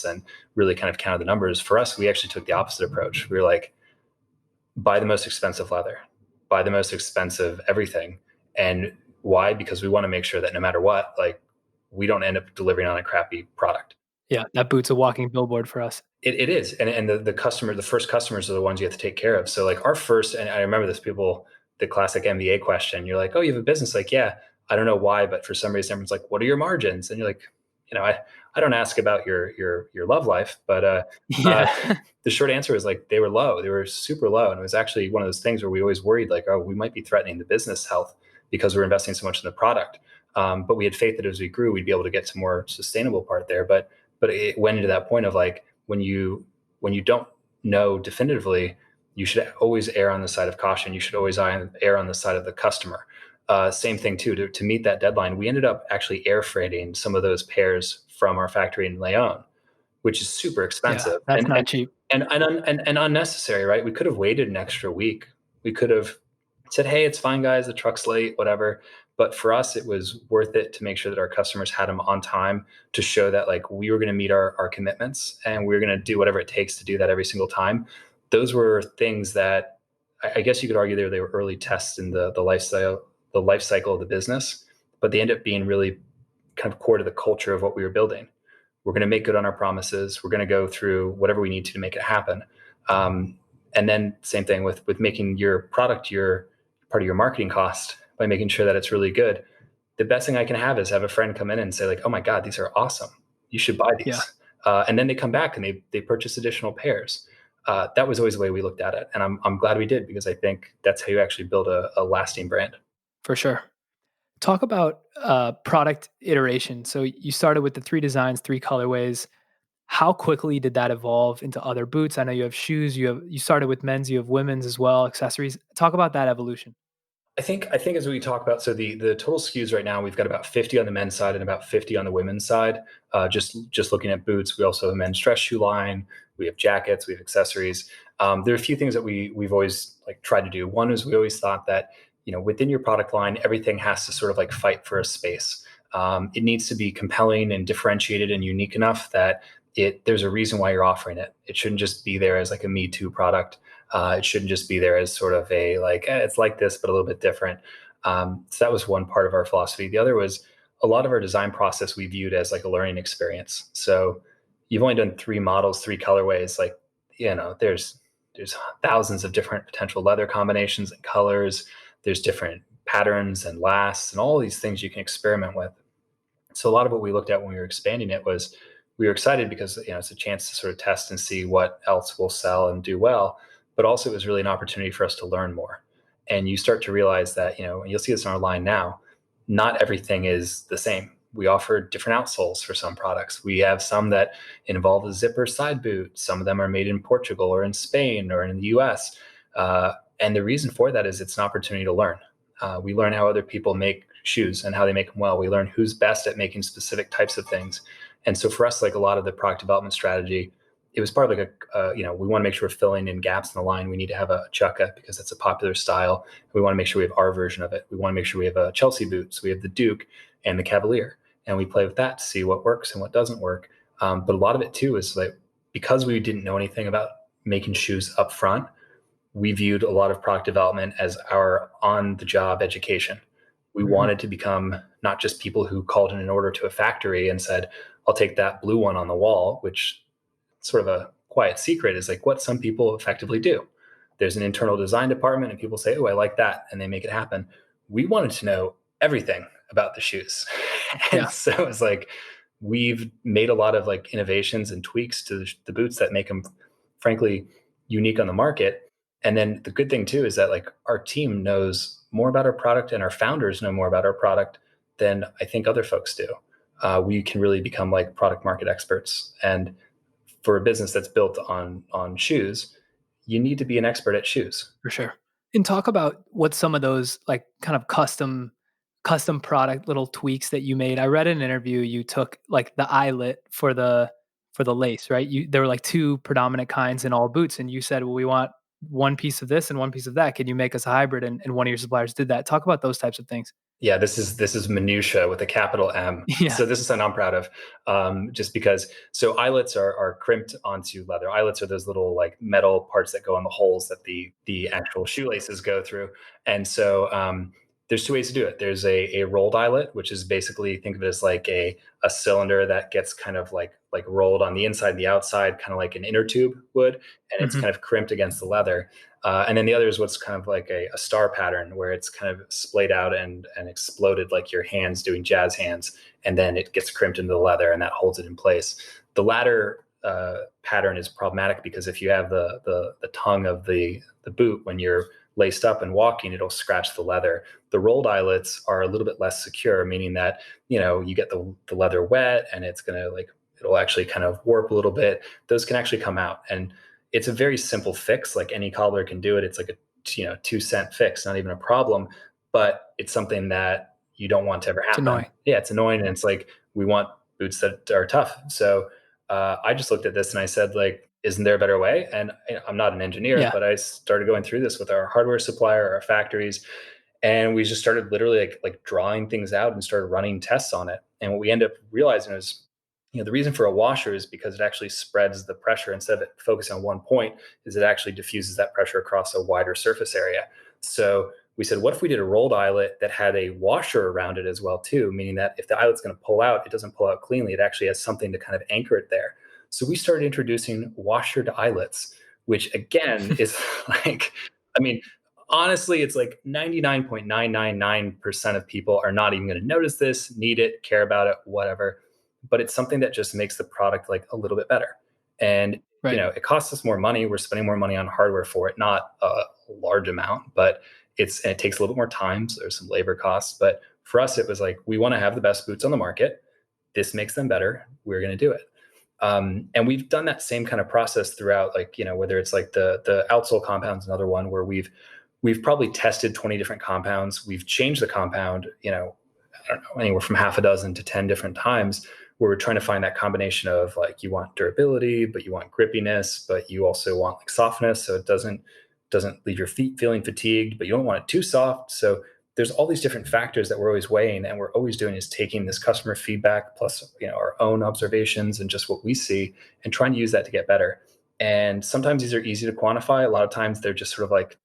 and really kind of counted the numbers. For us, we actually took the opposite approach. We were like, buy the most expensive leather, buy the most expensive everything. And why? Because we want to make sure that no matter what, like we don't end up delivering on a crappy product. Yeah, that boot's a walking billboard for us. It is. And the first customers are the ones you have to take care of. So like our first, and I remember this, the classic MBA question, you're like, oh, you have a business? Like, yeah, I don't know why, but for some reason everyone's like, what are your margins? And you're like, I don't ask about your love life, but uh, Yeah. the short answer is like they were low. They were super low, and it was actually one of those things where we always worried like, oh, we might be threatening the business health because we're investing so much in the product. But we had faith that as we grew, we'd be able to get to more sustainable part there. But it went into that point of like when you don't know definitively, you should always err on the side of caution. You should always err on the side of the customer. Same thing too. To meet that deadline, we ended up actually air freighting some of those pairs from our factory in Leon, which is super Yeah. expensive That's not cheap. and unnecessary, right? We could have waited an extra week. We could have said, "Hey, it's fine, guys. The truck's late, whatever." But for us, it was worth it to make sure that our customers had them on time to show that like we were going to meet our commitments and we were going to do whatever it takes to do that every single time. Those were things that I guess you could argue they were early tests in the life cycle of the business, but they end up being really kind of core to the culture of what we were building. We're going to make good on our promises. We're going to go through whatever we need to make it happen. And then same thing with making your product your part of your marketing cost by making sure that it's really good. The best thing I can have is have a friend come in and say like, "Oh my God, these are awesome. You should buy Yeah, these." And then they come back and they purchase additional pairs. That was always the way we looked at it, and I'm glad we did because I think that's how you actually build a lasting brand. for sure. Talk about product iteration. So you started with the 3 designs, 3 colorways. How quickly did that evolve into other boots? I know you have shoes, you started with men's, you have women's as well, accessories. Talk about that evolution. I think as we talk about, so the total SKUs right now, we've got about 50 on the men's side and about 50 on the women's side. Just looking at boots, we also have a men's dress shoe line. We have jackets, we have accessories. There are a few things that we've always like tried to do. One is we always thought that within your product line, everything has to sort of like fight for a space. It needs to be compelling and differentiated and unique enough that there's a reason why you're offering it. It shouldn't just be there as like a Me Too product. It shouldn't just be there as sort of a like, it's like this, but a little bit different. So that was one part of our philosophy. The other was a lot of our design process we viewed as like a learning experience. So you've only done 3 models, 3 colorways. Like, there's thousands of different potential leather combinations and colors. There's different patterns and lasts and all these things you can experiment with. So a lot of what we looked at when we were expanding it was we were excited because it's a chance to sort of test and see what else will sell and do well, but also it was really an opportunity for us to learn more. And you start to realize that and you'll see this in our line now, not everything is the same. We offer different outsoles for some products. We have some that involve a zipper side boot. Some of them are made in Portugal or in Spain or in the US. And the reason for that is it's an opportunity to learn. We learn how other people make shoes and how they make them well. We learn who's best at making specific types of things. And so for us, like a lot of the product development strategy, it was part of like we want to make sure we're filling in gaps in the line. We need to have a chukka because that's a popular style. We want to make sure we have our version of it. We want to make sure we have a Chelsea boot. So we have the Duke and the Cavalier, and we play with that to see what works and what doesn't work. But a lot of it too is like, because we didn't know anything about making shoes up front, we viewed a lot of product development as our on-the-job education. We wanted to become not just people who called in an order to a factory and said, "I'll take that blue one on the wall," which sort of a quiet secret is like what some people effectively do. There's an internal design department and people say, "Oh, I like that," and they make it happen. We wanted to know everything about the shoes. And Yeah, so it's like we've made a lot of like innovations and tweaks to the boots that make them frankly unique on the market. And then the good thing too is that like our team knows more about our product and our founders know more about our product than I think other folks do. We can really become like product market experts. And for a business that's built on shoes, you need to be an expert at shoes. for sure. And talk about what some of those like kind of custom product little tweaks that you made. I read in an interview you took like the eyelet for the lace, right? There were like 2 predominant kinds in all boots, and you said, "Well, we want one piece of this and one piece of that. Can you make us a hybrid?" And one of your suppliers did that. Talk about those types of things. Yeah, this is minutia with a capital M. Yeah. So this is something I'm proud of, just because. So eyelets are crimped onto leather. Eyelets are those little like metal parts that go on the holes that the actual shoelaces go through. And so there's 2 ways to do it. There's a rolled eyelet, which is basically think of it as like a cylinder that gets kind of like rolled on the inside and the outside, kind of like an inner tube would, and it's Mhm. kind of crimped against the leather. And then the other is what's kind of like a star pattern where it's kind of splayed out and exploded like your hands doing jazz hands, and then it gets crimped into the leather and that holds it in place. The latter pattern is problematic because if you have the tongue of the boot when you're laced up and walking, it'll scratch the leather. The rolled eyelets are a little bit less secure, meaning that you get the leather wet and it's gonna like it'll actually kind of warp a little bit. Those can actually come out, and it's a very simple fix. Like any cobbler can do it. It's like a 2 cent fix, not even a problem. But it's something that you don't want to ever It's happen. annoying. Yeah, it's annoying, and it's like we want boots that are tough. So I just looked at this and I said, like, isn't there a better way? And I'm not an engineer, Yeah. but I started going through this with our hardware supplier, our factories, and we just started literally like drawing things out and started running tests on it. And what we end up realizing is, the reason for a washer is because it actually spreads the pressure instead of it focusing on one point. Is it actually diffuses that pressure across a wider surface area. So we said, what if we did a rolled eyelet that had a washer around it as well too, meaning that if the eyelet's going to pull out, it doesn't pull out cleanly. It actually has something to kind of anchor it there. So we started introducing washered eyelets, which again is like, I mean, honestly, it's like 99.999% of people are not even going to notice this, need it, care about it, whatever. But it's something that just makes the product like a little bit better. And, Right. it costs us more money. We're spending more money on hardware for it, not a large amount, but it takes a little bit more time. So there's some labor costs. But for us, it was like, we want to have the best boots on the market. This makes them better. We're going to do it. And we've done that same kind of process throughout, like, whether it's like the outsole compound's another one where we've probably tested 20 different compounds. We've changed the compound, I don't know, anywhere from half a dozen to 10 different times, where we're trying to find that combination of like, you want durability, but you want grippiness, but you also want like softness. So it doesn't leave your feet feeling fatigued, but you don't want it too soft. So there's all these different factors that we're always weighing, and we're always doing is taking this customer feedback plus our own observations and just what we see and trying to use that to get better. And sometimes these are easy to quantify. A lot of times they're just sort of like,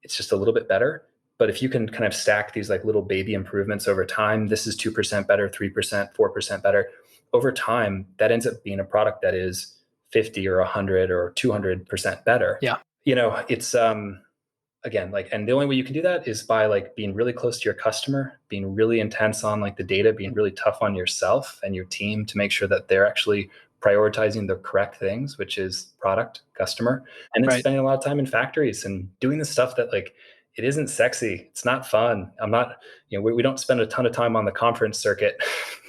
it's just a little bit better. But if you can kind of stack these like little baby improvements over time, this is 2% better, 3%, 4% better. Over time, that ends up being a product that is 50 or 100 or 200% better. Yeah. It's again, like, and the only way you can do that is by like being really close to your customer, being really intense on like the data, being really tough on yourself and your team to make sure that they're actually prioritizing the correct things, which is product, customer, and then Right. spending a lot of time in factories and doing the stuff that like, it isn't sexy. It's not fun. I'm not, we don't spend a ton of time on the conference circuit.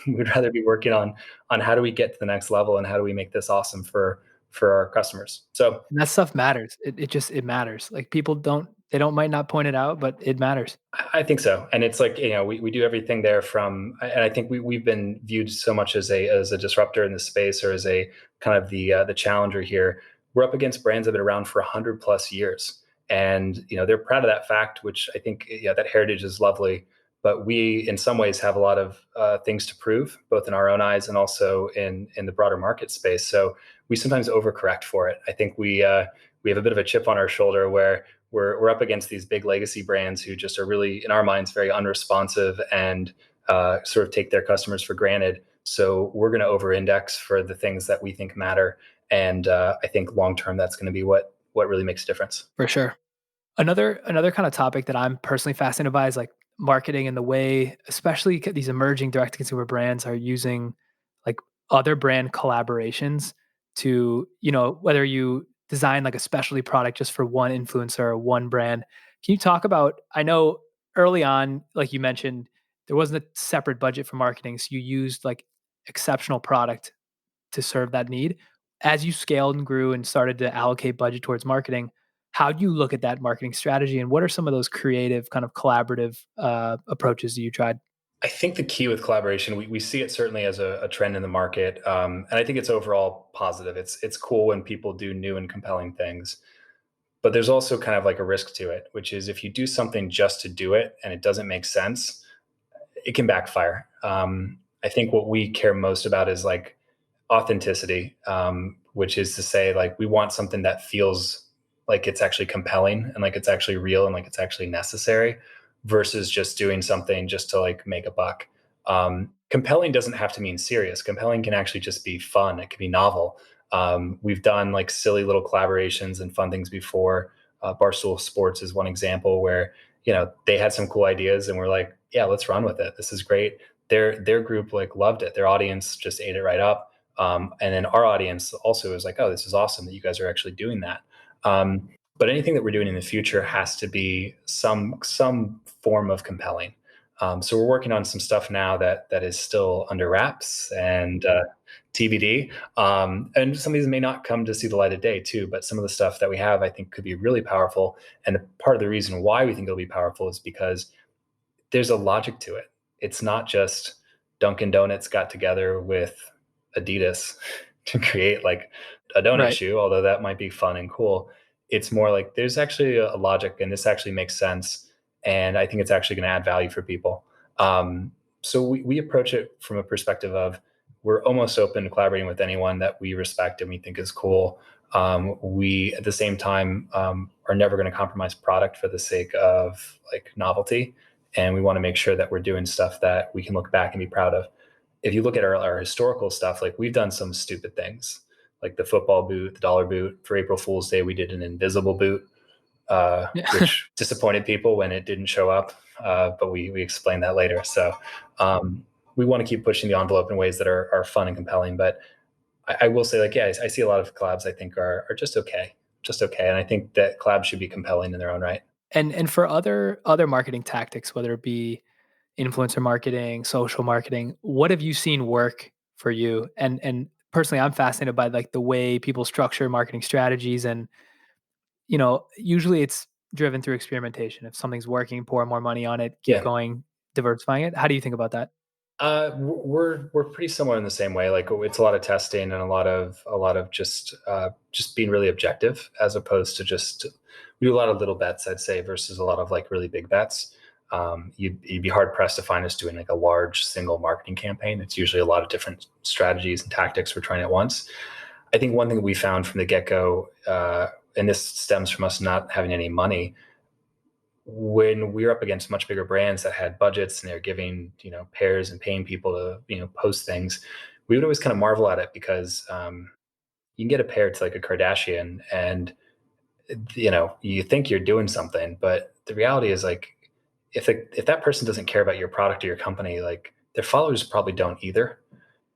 We'd rather be working on how do we get to the next level and how do we make this awesome for our customers. So And that stuff matters. It matters. Like they don't might not point it out, but it matters. I think so. And it's like, we do everything there from, and I think we've been viewed so much as a disruptor in the space, or as a kind of the challenger here. We're up against brands that have been around for 100+ years. And, they're proud of that fact, which I think, that heritage is lovely. But we, in some ways, have a lot of things to prove, both in our own eyes and also in the broader market space. So we sometimes overcorrect for it. I think we have a bit of a chip on our shoulder where we're up against these big legacy brands who just are really, in our minds, very unresponsive and sort of take their customers for granted. So we're going to over-index for the things that we think matter, and I think long term that's going to be what really makes a difference. For sure. Another kind of topic that I'm personally fascinated by is like marketing and the way, especially these emerging direct to consumer brands are using like other brand collaborations to, whether you design like a specialty product just for one influencer or one brand. Can you talk about, I know early on, like you mentioned, there wasn't a separate budget for marketing. So you used like exceptional product to serve that need. As you scaled and grew and started to allocate budget towards marketing, how do you look at that marketing strategy, and what are some of those creative kind of collaborative approaches that you tried? I think the key with collaboration, we see it certainly as a trend in the market, and I think it's overall positive. It's cool when people do new and compelling things, but there's also kind of like a risk to it, which is if you do something just to do it and it doesn't make sense, it can backfire. I think what we care most about is like authenticity, which is to say, like, we want something that feels like it's actually compelling and like it's actually real and like it's actually necessary, versus just doing something just to like make a buck. Compelling doesn't have to mean serious. Compelling can actually just be fun. It can be novel. We've done like silly little collaborations and fun things before. Barstool Sports is one example where, they had some cool ideas and we're like, yeah, let's run with it. This is great. Their group like loved it. Their audience just ate it right up. And then our audience also was like, oh, this is awesome that you guys are actually doing that. But anything that we're doing in the future has to be some form of compelling. So we're working on some stuff now that is still under wraps and TBD. And some of these may not come to see the light of day too, but some of the stuff that we have, I think, could be really powerful. And part of the reason why we think it'll be powerful is because there's a logic to it. It's not just Dunkin' Donuts got together with Adidas to create like a donut Right. shoe, although that might be fun and cool. It's more like there's actually a logic and this actually makes sense. And I think it's actually going to add value for people. So we approach it from a perspective of we're almost open to collaborating with anyone that we respect and we think is cool. We at the same time are never going to compromise product for the sake of like novelty. And we want to make sure that we're doing stuff that we can look back and be proud of. If you look at our historical stuff, like we've done some stupid things, like the football boot, the dollar boot. For April Fool's Day, we did an invisible boot, Yeah. which disappointed people when it didn't show up. But we explained that later. So we want to keep pushing the envelope in ways that are fun and compelling. But I will say, like, yeah, I see a lot of collabs I think are just okay, just okay. And I think that collabs should be compelling in their own right. And for other marketing tactics, whether it be influencer marketing, social marketing, what have you seen work for you? And personally, I'm fascinated by like the way people structure marketing strategies, and usually it's driven through experimentation. If something's working, pour more money on it, keep Yeah. going, diversifying it. How do you think about that? We're pretty similar in the same way. Like it's a lot of testing and a lot of just being really objective, as opposed to just we do a lot of little bets, I'd say, versus a lot of like really big bets. You'd be hard pressed to find us doing like a large single marketing campaign. It's usually a lot of different strategies and tactics we're trying at once. I think one thing that we found from the get go, and this stems from us not having any money, when we were up against much bigger brands that had budgets and they're giving pairs and paying people to post things, we would always kind of marvel at it because you can get a pair to like a Kardashian and you think you're doing something, but the reality is like if that person doesn't care about your product or your company, like their followers probably don't either.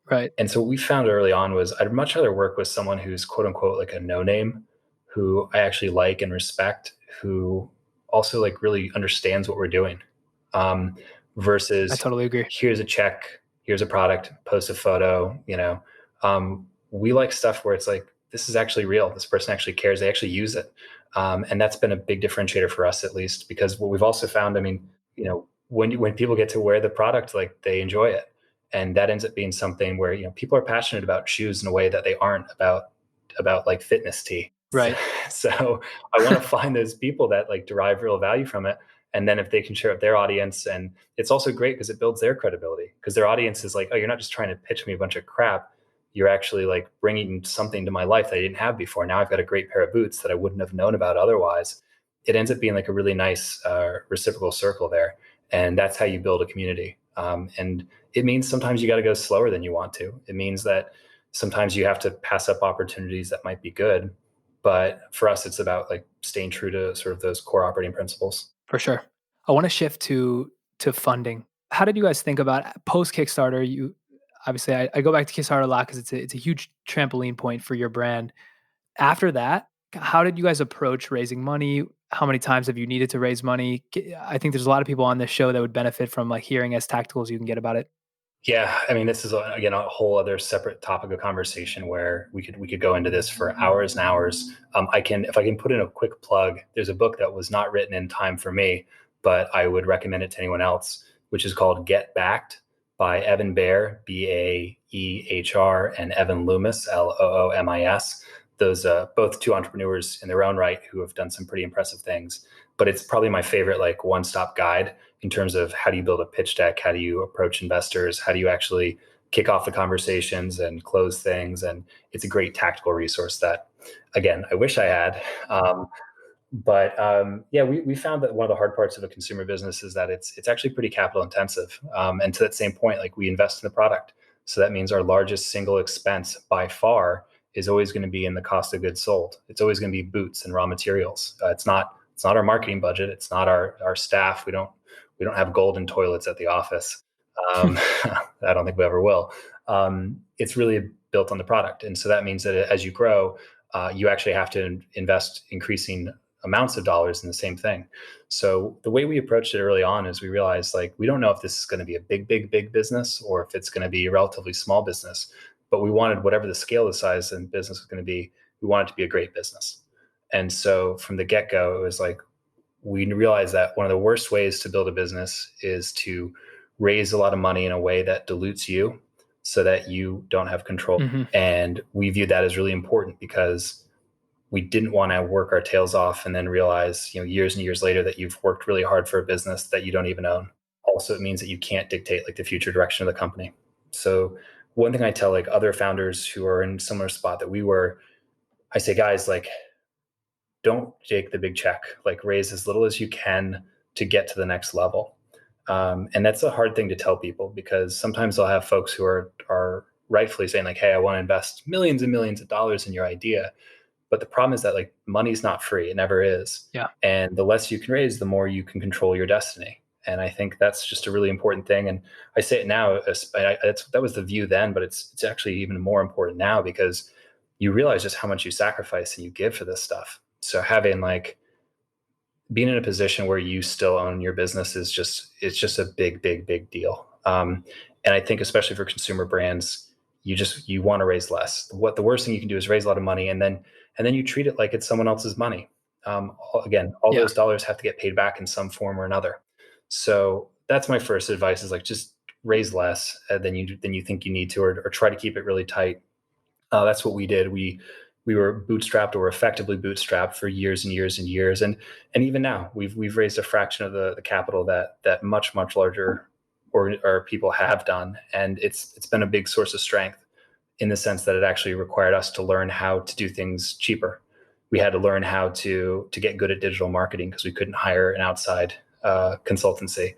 Right. And so what we found early on was I'd much rather work with someone who's quote unquote like a no name, who I actually like and respect, who also like really understands what we're doing, um, I versus totally agree. here's a check, here's a product, post a photo. We like stuff where it's like this is actually real. This person actually cares. They actually use it, and that's been a big differentiator for us, at least, because what we've also found. I mean, when people get to wear the product, like they enjoy it, and that ends up being something where people are passionate about shoes in a way that they aren't about like fitness tea. So, Right. so I want to find those people that like derive real value from it, and then if they can share with their audience, and it's also great because it builds their credibility, because their audience is like, oh, you're not just trying to pitch me a bunch of crap, you're actually like bringing something to my life that I didn't have before. Now I've got a great pair of boots that I wouldn't have known about otherwise. It ends up being like a really nice reciprocal circle there, and that's how you build a community. And it means sometimes you got to go slower than you want to. It means that sometimes you have to pass up opportunities that might be good. But for us, it's about like staying true to sort of those core operating principles. For sure. I want to shift to funding. How did you guys think about post Kickstarter? You obviously, I go back to Kickstarter a lot because it's a huge trampoline point for your brand. After that, how did you guys approach raising money? How many times have you needed to raise money? I think there's a lot of people on this show that would benefit from like hearing as tactical as you can get about it. Yeah, I mean, this is again a whole other separate topic of conversation where we could go into this for hours and hours. If I can put in a quick plug. There's a book that was not written in time for me, but I would recommend it to anyone else, which is called Get Backed by Evan Baer, Baehr, and Evan Loomis, Loomis. Those both two entrepreneurs in their own right who have done some pretty impressive things. But it's probably my favorite like one-stop guide in terms of how do you build a pitch deck, how do you approach investors, how do you actually kick off the conversations and close things. And it's a great tactical resource that, again, I wish I had. But yeah, we found that one of the hard parts of a consumer business is that it's actually pretty capital intensive. And to that same point, like we invest in the product. So that means our largest single expense by far is always going to be in the cost of goods sold. It's always going to be boots and raw materials. It's not our marketing budget. It's not our staff. We don't have golden toilets at the office. I don't think we ever will. It's really built on the product. And so that means that as you grow, you actually have to invest increasing amounts of dollars in the same thing. So the way we approached it early on is we realized like, we don't know if this is going to be a big business or if it's going to be a relatively small business, but we wanted whatever the scale, the size and business was going to be, we wanted it to be a great business. And so from the get-go, it was like, we realized that one of the worst ways to build a business is to raise a lot of money in a way that dilutes you so that you don't have control. Mm-hmm. And we viewed that as really important because we didn't want to work our tails off and then realize, years and years later that you've worked really hard for a business that you don't even own. Also, it means that you can't dictate like the future direction of the company. So one thing I tell like other founders who are in a similar spot that we were, I say, guys, like, don't take the big check, like raise as little as you can to get to the next level. And that's a hard thing to tell people because sometimes I'll have folks who are rightfully saying like, hey, I want to invest millions and millions of dollars in your idea. But the problem is that like money's not free. It never is. Yeah. And the less you can raise, the more you can control your destiny. And I think that's just a really important thing. And I say it now, that was the view then, but it's actually even more important now because you realize just how much you sacrifice and you give for this stuff. So having like being in a position where you still own your business it's just a big deal. And I think especially for consumer brands, you want to raise less. The worst thing you can do is raise a lot of money and then you treat it like it's someone else's money. Again, all those dollars have to get paid back in some form or another. So that's my first advice is like, just raise less than you think you need to, or try to keep it really tight. That's what we did. We were bootstrapped or effectively bootstrapped for years and years and years. And even now we've raised a fraction of the capital that much larger or people have done. And it's been a big source of strength in the sense that it actually required us to learn how to do things cheaper. We had to learn how to get good at digital marketing because we couldn't hire an outside consultancy.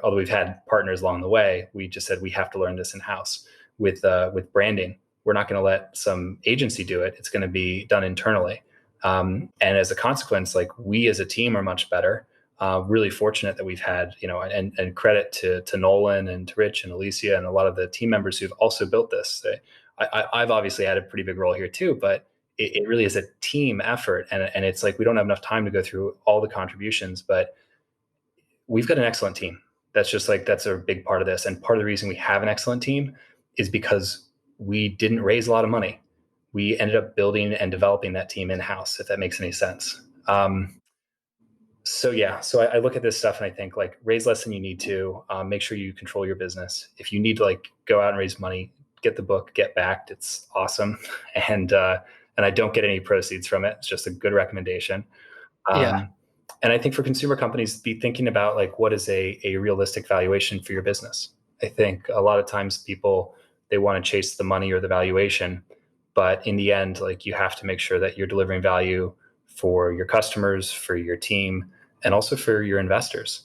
Although we've had partners along the way, we just said we have to learn this in-house. With branding, we're not going to let some agency do it. It's going to be done internally. And as a consequence, like we as a team are much better. Really fortunate that we've had, and credit to Nolan and to Rich and Alicia and a lot of the team members who've also built this. I've obviously had a pretty big role here too, but it really is a team effort. And it's like, we don't have enough time to go through all the contributions, but we've got an excellent team. That's a big part of this. And part of the reason we have an excellent team is because we didn't raise a lot of money. We ended up building and developing that team in-house, if that makes any sense. So I look at this stuff and I think like raise less than you need to, make sure you control your business. If you need to like go out and raise money, get the book, get backed. It's awesome. And I don't get any proceeds from it. It's just a good recommendation. And I think for consumer companies, be thinking about like, what is a realistic valuation for your business? I think a lot of times people, they want to chase the money or the valuation, but in the end, like you have to make sure that you're delivering value for your customers, for your team, and also for your investors.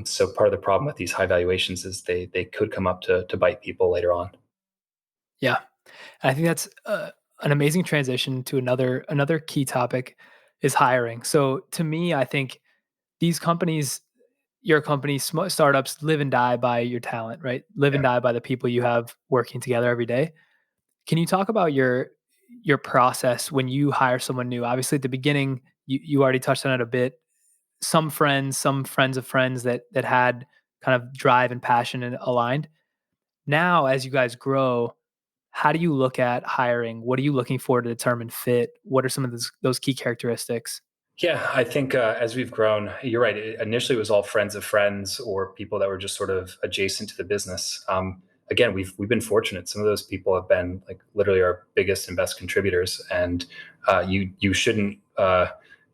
So part of the problem with these high valuations is they could come up to bite people later on. Yeah. And I think that's an amazing transition to another key topic is hiring. So to me, I think these companies, your company, startups live and die by your talent, right? Live and die by the people you have working together every day. Can you talk about your process when you hire someone new? Obviously at the beginning, you already touched on it a bit. Some friends of friends that had kind of drive and passion and aligned. Now, as you guys grow, how do you look at hiring? What are you looking for to determine fit? What are some of those key characteristics? Yeah, I think as we've grown, you're right. Initially, it was all friends of friends or people that were just sort of adjacent to the business. Again, we've been fortunate. Some of those people have been like literally our biggest and best contributors. And you shouldn't.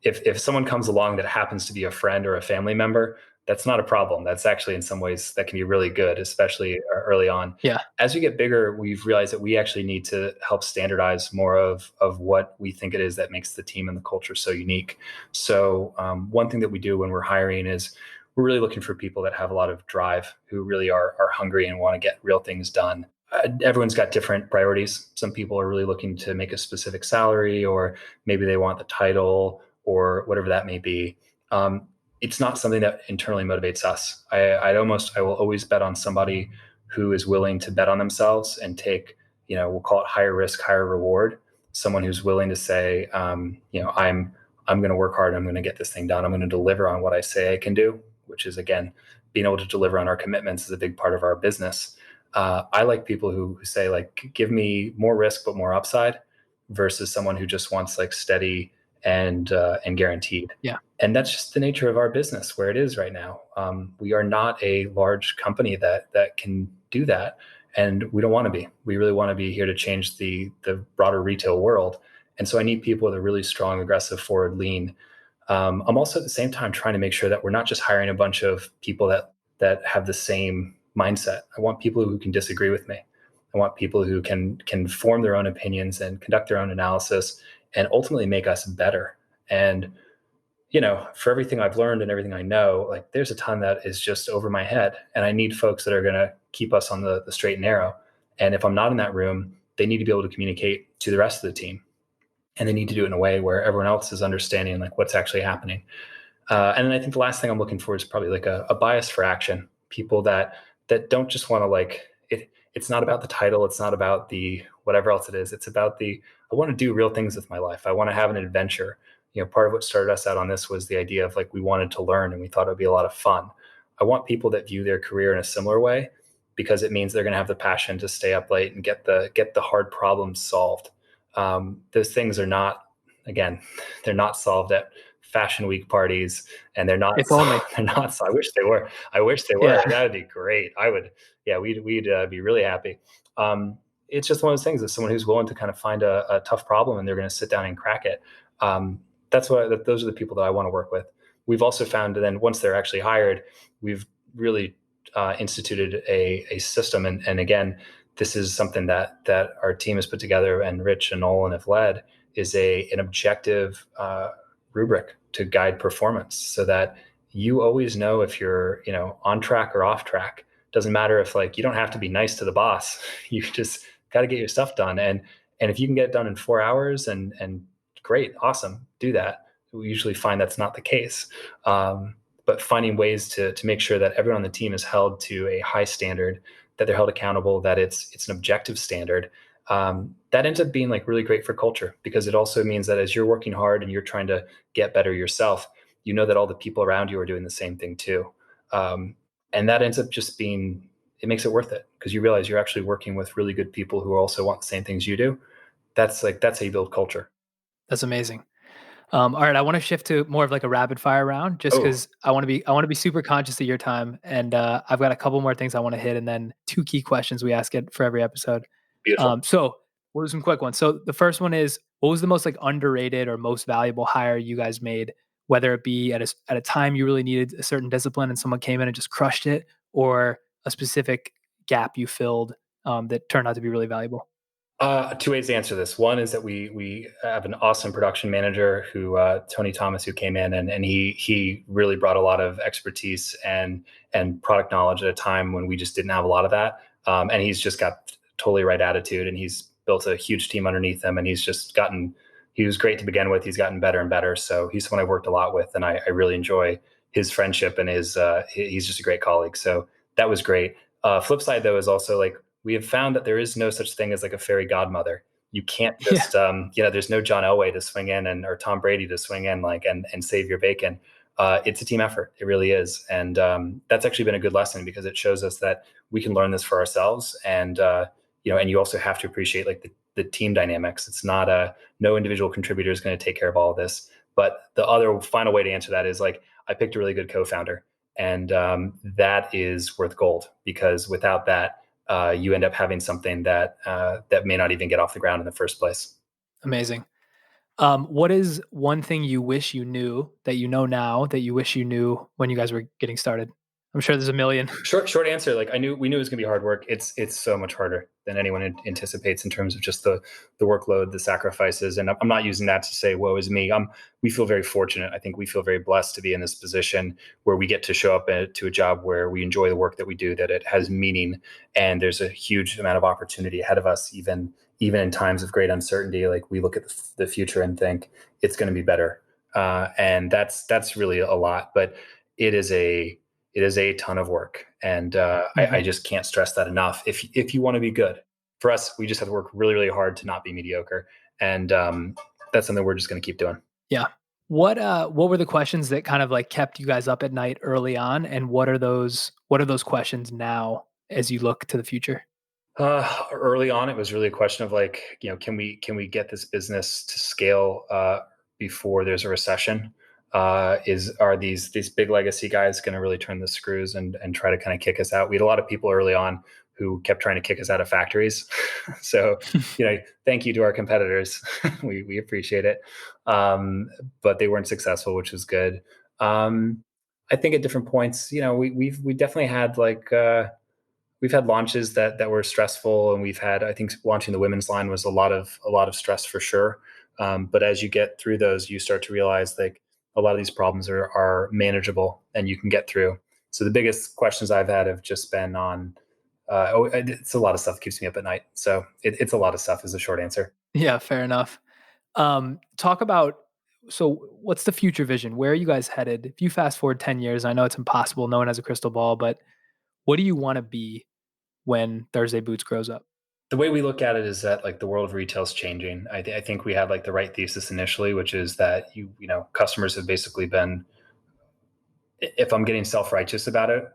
If someone comes along that happens to be a friend or a family member, that's not a problem. That's actually in some ways that can be really good, especially early on. Yeah. As we get bigger, we've realized that we actually need to help standardize more of what we think it is that makes the team and the culture so unique. So one thing that we do when we're hiring is we're really looking for people that have a lot of drive, who really are hungry and want to get real things done. everyone's got different priorities. Some people are really looking to make a specific salary, or maybe they want the title, or whatever that may be. It's not something that internally motivates us. I will always bet on somebody who is willing to bet on themselves and take, we'll call it higher risk, higher reward. Someone who's willing to say, I'm going to work hard. I'm going to get this thing done. I'm going to deliver on what I say I can do, which is, again, being able to deliver on our commitments is a big part of our business. I like people who say, like, give me more risk but more upside, versus someone who just wants like steady and guaranteed. Yeah. And that's just the nature of our business where it is right now. We are not a large company that can do that, and we don't want to be. We really want to be here to change the broader retail world. And so I need people with a really strong, aggressive, forward lean. I'm also at the same time trying to make sure that we're not just hiring a bunch of people that have the same mindset. I want people who can disagree with me. I want people who can form their own opinions and conduct their own analysis and ultimately make us better. And for everything I've learned and everything I know, like, there's a ton that is just over my head, and I need folks that are going to keep us on the straight and narrow. And if I'm not in that room, they need to be able to communicate to the rest of the team, and they need to do it in a way where everyone else is understanding like what's actually happening. And then I think the last thing I'm looking for is probably like a bias for action. People that don't just want to, like, it's not about the title. It's not about the whatever else it is. It's about I want to do real things with my life. I want to have an adventure. Part of what started us out on this was the idea of, like, we wanted to learn and we thought it would be a lot of fun. I want people that view their career in a similar way, because it means they're going to have the passion to stay up late and get the hard problems solved. Those things are not, again, they're not solved at Fashion Week parties, and they're not. If only. They're not. So I wish they were. Yeah. That would be great. I would. Yeah, we'd be really happy. It's just one of those things. As someone who's willing to kind of find a tough problem and they're going to sit down and crack it. Those are the people that I want to work with. We've also found that then once they're actually hired, we've really instituted a system. And again, this is something that our team has put together, and Rich and Nolan have led, is an objective rubric to guide performance, so that you always know if you're on track or off track. Doesn't matter if, like, you don't have to be nice to the boss. You just got to get your stuff done, and if you can get it done in 4 hours, and great, awesome, do that. We usually find that's not the case, but finding ways to make sure that everyone on the team is held to a high standard, that they're held accountable, that it's an objective standard. That ends up being, like, really great for culture, because it also means that as you're working hard and you're trying to get better yourself, that all the people around you are doing the same thing too. And that ends up just being, it makes it worth it, because you realize you're actually working with really good people who also want the same things you do. That's how you build culture. That's amazing. All right, I want to shift to more of like a rapid fire round, just because I want to be super conscious of your time, and I've got a couple more things I want to hit, and then 2 key questions we ask it for every episode. Beautiful. So we'll do some quick ones. So the first one is, what was the most, like, underrated or most valuable hire you guys made, whether it be at a time you really needed a certain discipline and someone came in and just crushed it, or a specific gap you filled that turned out to be really valuable? 2 ways to answer this. One is that we have an awesome production manager, who Tony Thomas, who came in, and he really brought a lot of expertise and product knowledge at a time when we just didn't have a lot of that. And he's just got totally right attitude, and he's built a huge team underneath him, and he was great to begin with. He's gotten better and better. So he's someone I worked a lot with, and I really enjoy his friendship, and he's just a great colleague. So that was great. Flip side, though, is also, like, we have found that there is no such thing as, like, a fairy godmother. You can't just, there's no John Elway to swing in, or Tom Brady to swing in, like, and save your bacon. It's a team effort. It really is. And that's actually been a good lesson, because it shows us that we can learn this for ourselves. And, and you also have to appreciate, like, the team dynamics. It's not no individual contributor is going to take care of all of this. But the other final way to answer that is, like, I picked a really good co-founder, and that is worth gold, because without that, you end up having something that may not even get off the ground in the first place. Amazing. What is one thing you wish you knew that you know now that you wish you knew when you guys were getting started? I'm sure there's a million. Short answer. Like we knew it was going to be hard work. It's so much harder than anyone anticipates in terms of just the workload, the sacrifices. And I'm not using that to say, woe is me. We feel very fortunate. I think we feel very blessed to be in this position where we get to show up to a job where we enjoy the work that we do, that it has meaning, and there's a huge amount of opportunity ahead of us, even in times of great uncertainty. Like we look at the future and think it's going to be better. And that's really a lot, but it is a ton of work. And I just can't stress that enough. If you want to be good, for us, we just have to work really, really hard to not be mediocre. And that's something we're just going to keep doing. Yeah. What were the questions that kind of like kept you guys up at night early on? And what are those questions now as you look to the future? Early on, it was really a question of like, can we get this business to scale before there's a recession? Are these big legacy guys going to really turn the screws and try to kind of kick us out? We had a lot of people early on who kept trying to kick us out of factories. So, thank you to our competitors. we appreciate it. But they weren't successful, which was good. I think at different points, we definitely had like, we've had launches that were stressful, and I think launching the women's line was a lot of stress for sure. But as you get through those, you start to realize like a lot of these problems are manageable and you can get through. So the biggest questions I've had have just been on, it's a lot of stuff that keeps me up at night. So it's a lot of stuff is the short answer. Yeah, fair enough. Talk about, so what's the future vision? Where are you guys headed? If you fast forward 10 years, I know it's impossible. No one has a crystal ball, but what do you want to be when Thursday Boots grows up? The way we look at it is that like the world of retail is changing. I think we had like the right thesis initially, which is that customers have basically been, if I'm getting self-righteous about it,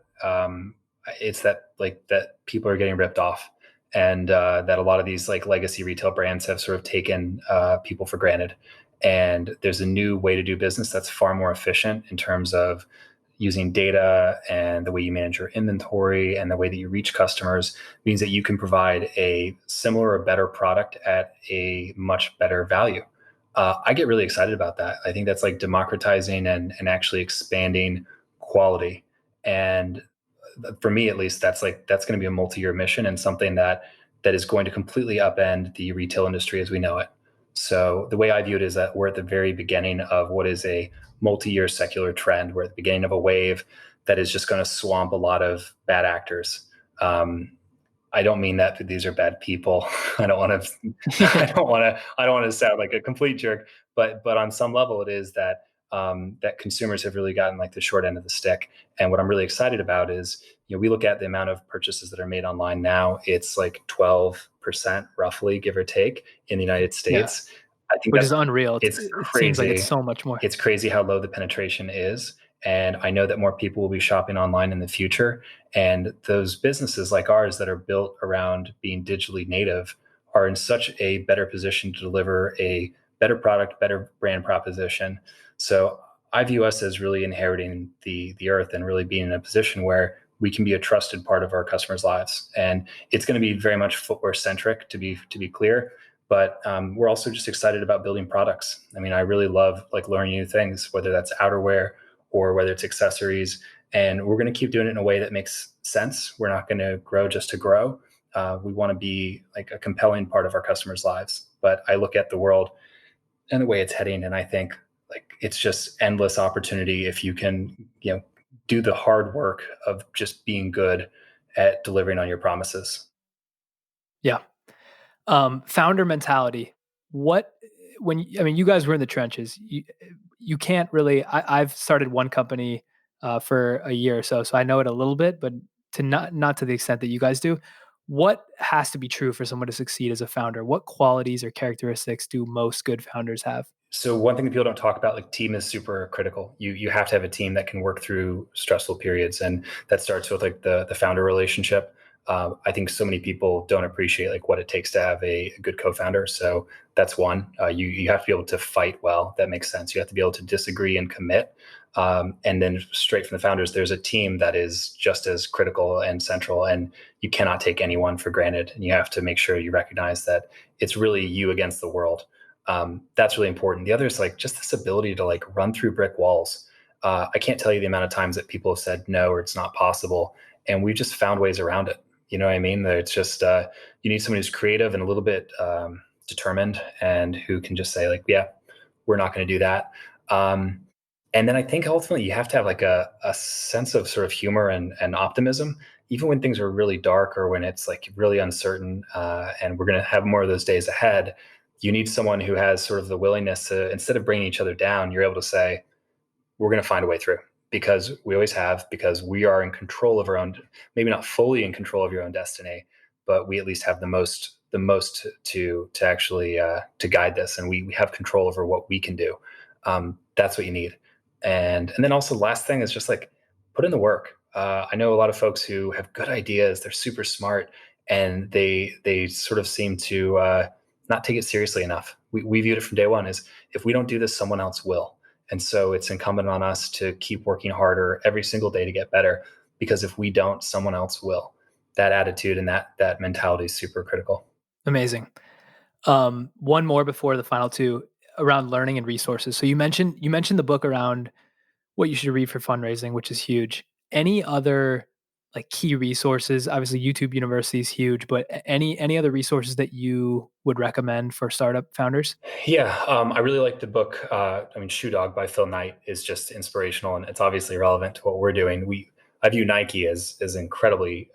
it's that people are getting ripped off, and that a lot of these like legacy retail brands have sort of taken people for granted. And there's a new way to do business that's far more efficient in terms of using data, and the way you manage your inventory and the way that you reach customers means that you can provide a similar or better product at a much better value. I get really excited about that. I think that's like democratizing and actually expanding quality. And for me, at least, that's going to be a multi-year mission, and something that is going to completely upend the retail industry as we know it. So the way I view it is that we're at the very beginning of what is a multi-year secular trend. We're at the beginning of a wave that is just going to swamp a lot of bad actors. I don't mean that these are bad people. I don't want to sound like a complete jerk, but on some level it is that that consumers have really gotten like the short end of the stick. And what I'm really excited about is, we look at the amount of purchases that are made online now. It's like 12% roughly, give or take, in the United States. Yeah. I think which is unreal. It seems like it's so much more. It's crazy how low the penetration is. And I know that more people will be shopping online in the future. And those businesses like ours that are built around being digitally native are in such a better position to deliver a better product, better brand proposition. So I view us as really inheriting the earth and really being in a position where we can be a trusted part of our customers' lives. And it's going to be very much footwear centric, to be clear. But we're also just excited about building products. I mean, I really love like learning new things, whether that's outerwear or whether it's accessories. And we're going to keep doing it in a way that makes sense. We're not going to grow just to grow. We want to be like a compelling part of our customers' lives. But I look at the world and the way it's heading, and I think like it's just endless opportunity if you can, do the hard work of just being good at delivering on your promises. Yeah. Founder mentality. You guys were in the trenches, you can't really, I've started one company for a year or so I know it a little bit, but to not to the extent that you guys do. What has to be true for someone to succeed as a founder? What qualities or characteristics do most good founders have? So one thing that people don't talk about, like team is super critical. You have to have a team that can work through stressful periods. And that starts with like the founder relationship. I think so many people don't appreciate like what it takes to have a good co-founder. So that's one. You have to be able to fight well. That makes sense. You have to be able to disagree and commit. And then straight from the founders, there's a team that is just as critical and central, and you cannot take anyone for granted. And you have to make sure you recognize that it's really you against the world. That's really important. The other is like just this ability to like run through brick walls. I can't tell you the amount of times that people have said no or it's not possible, and we just found ways around it. You know what I mean? That it's just you need someone who's creative and a little bit determined, and who can just say like, yeah, we're not going to do that. Um, and then I think ultimately you have to have like a sense of sort of humor and optimism, even when things are really dark or when it's like really uncertain. And we're going to have more of those days ahead. You need someone who has sort of the willingness to, instead of bringing each other down, you're able to say, we're going to find a way through, because we always have, because we are in control of our own, maybe not fully in control of your own destiny, but we at least have the most to actually to guide this, and we have control over what we can do. That's what you need. And then also the last thing is just like, put in the work. I know a lot of folks who have good ideas, they're super smart, and they sort of seem to not take it seriously enough. We viewed it from day one as, if we don't do this, someone else will. And so it's incumbent on us to keep working harder every single day to get better, because if we don't, someone else will. That attitude and that mentality is super critical. Amazing. One more before the final two, around learning and resources. So you mentioned the book around what you should read for fundraising, which is huge. Any other like key resources? Obviously, YouTube University is huge, but any other resources that you would recommend for startup founders? Yeah, I really like the book. Shoe Dog by Phil Knight is just inspirational, and it's obviously relevant to what we're doing. I view Nike as incredibly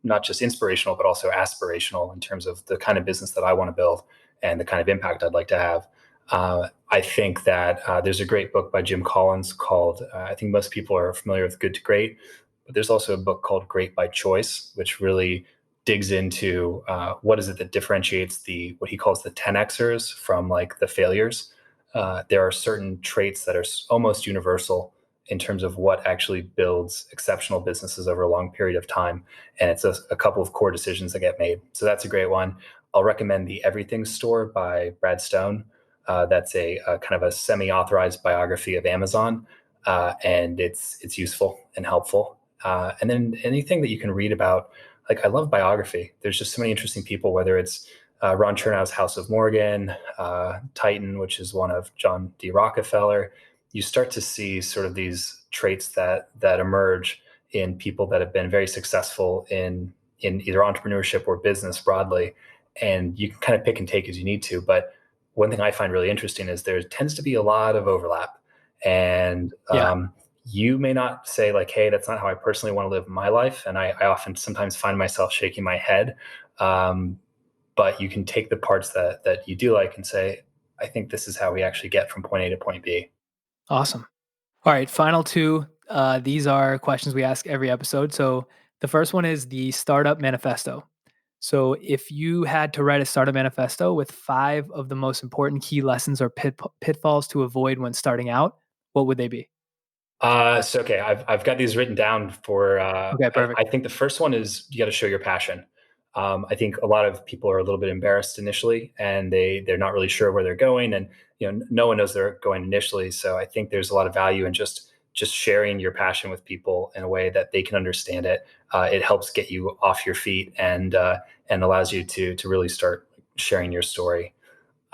not just inspirational, but also aspirational in terms of the kind of business that I want to build and the kind of impact I'd like to have. I think that there's a great book by Jim Collins called, I think most people are familiar with Good to Great, but there's also a book called Great by Choice, which really digs into what is it that differentiates what he calls the 10Xers from like the failures. There are certain traits that are almost universal in terms of what actually builds exceptional businesses over a long period of time. And it's a couple of core decisions that get made. So that's a great one. I'll recommend The Everything Store by Brad Stone. That's a kind of a semi-authorized biography of Amazon, and it's useful and helpful. And then anything that you can read about, like, I love biography. There's just so many interesting people, whether it's Ron Chernow's House of Morgan, Titan, which is one of John D. Rockefeller. You start to see sort of these traits that emerge in people that have been very successful in either entrepreneurship or business broadly. And you can kind of pick and take as you need to. But one thing I find really interesting is there tends to be a lot of overlap. And Yeah, you may not say like, hey, that's not how I personally want to live my life. And I often sometimes find myself shaking my head. But you can take the parts that you do like and say, I think this is how we actually get from point A to point B. awesome. All right, final two. These are questions we ask every episode. So the first one is the startup manifesto. So if you had to write a startup manifesto with 5 of the most important key lessons or pitfalls to avoid when starting out, what would they be? So okay, I've got these written down for. Okay, I perfect. think the first one is, you got to show your passion. I think a lot of people are a little bit embarrassed initially, and they're not really sure where they're going, and no one knows they're going initially. So I think there's a lot of value in just sharing your passion with people in a way that they can understand it. It helps get you off your feet, and allows you to really start sharing your story.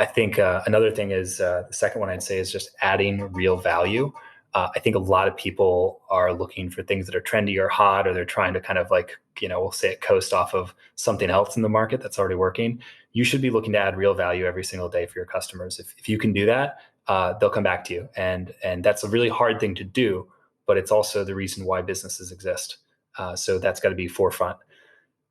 I think another thing is, the second one I'd say is just adding real value. I think a lot of people are looking for things that are trendy or hot, or they're trying to kind of like, we'll say it, coast off of something else in the market that's already working. You should be looking to add real value every single day for your customers. If you can do that, they'll come back to you. And that's a really hard thing to do, but it's also the reason why businesses exist. So that's got to be forefront.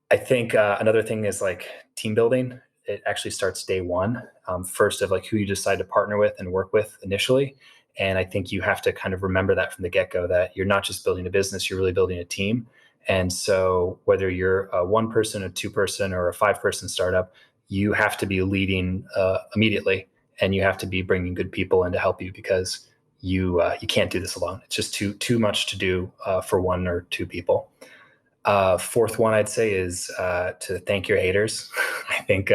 I think another thing is like team building. It actually starts day one, first, of like who you decide to partner with and work with initially. And I think you have to kind of remember that from the get-go, that you're not just building a business, you're really building a team. And so whether you're a 1-person, a 2-person, or a 5-person startup, you have to be leading immediately, and you have to be bringing good people in to help you, because you can't do this alone. It's just too much to do for 1 or 2 people. Fourth one I'd say is to thank your haters. I think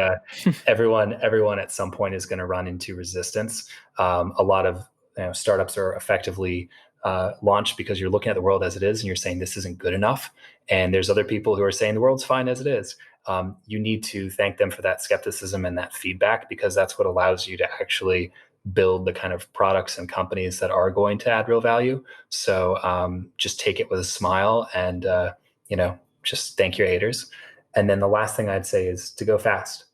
everyone at some point is going to run into resistance. A lot of startups are effectively launched because you're looking at the world as it is and you're saying this isn't good enough. And there's other people who are saying the world's fine as it is. You need to thank them for that skepticism and that feedback, because that's what allows you to actually build the kind of products and companies that are going to add real value. So just take it with a smile and, just thank your haters. And then the last thing I'd say is to go fast.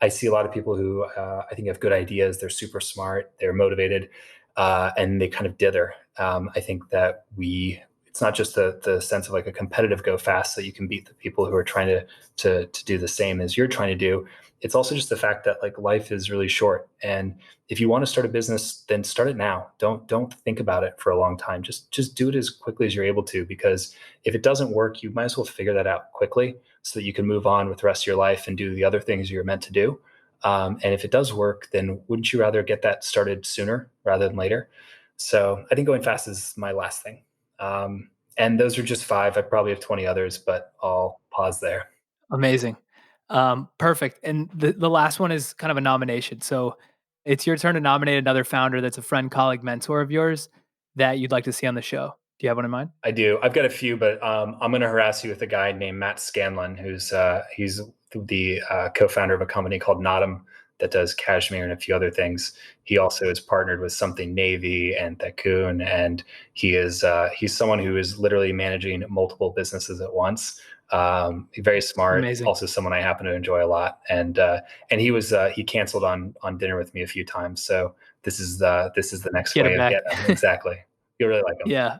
I see a lot of people who I think have good ideas. They're super smart. They're motivated, and they kind of dither. I think that it's not just the sense of like a competitive go fast that you can beat the people who are trying to do the same as you're trying to do. It's also just the fact that like life is really short, and if you want to start a business, then start it now. Don't think about it for a long time. Just do it as quickly as you're able to, because if it doesn't work, you might as well figure that out quickly so that you can move on with the rest of your life and do the other things you're meant to do. And if it does work, then wouldn't you rather get that started sooner rather than later? So I think going fast is my last thing. And those are just 5. I probably have 20 others, but I'll pause there. Amazing. Perfect. And the last one is kind of a nomination. So it's your turn to nominate another founder that's a friend, colleague, mentor of yours that you'd like to see on the show. Do you have one in mind? I do. I've got a few, but I'm going to harass you with a guy named Matt Scanlon, he's the co-founder of a company called Notum that does cashmere and a few other things. He also is partnered with Something Navy and Thakun, and he's someone who is literally managing multiple businesses at once. Very smart. Amazing. Also someone I happen to enjoy a lot. And he canceled on dinner with me a few times. So this is the next way of getting him. Exactly. You really like him. Yeah.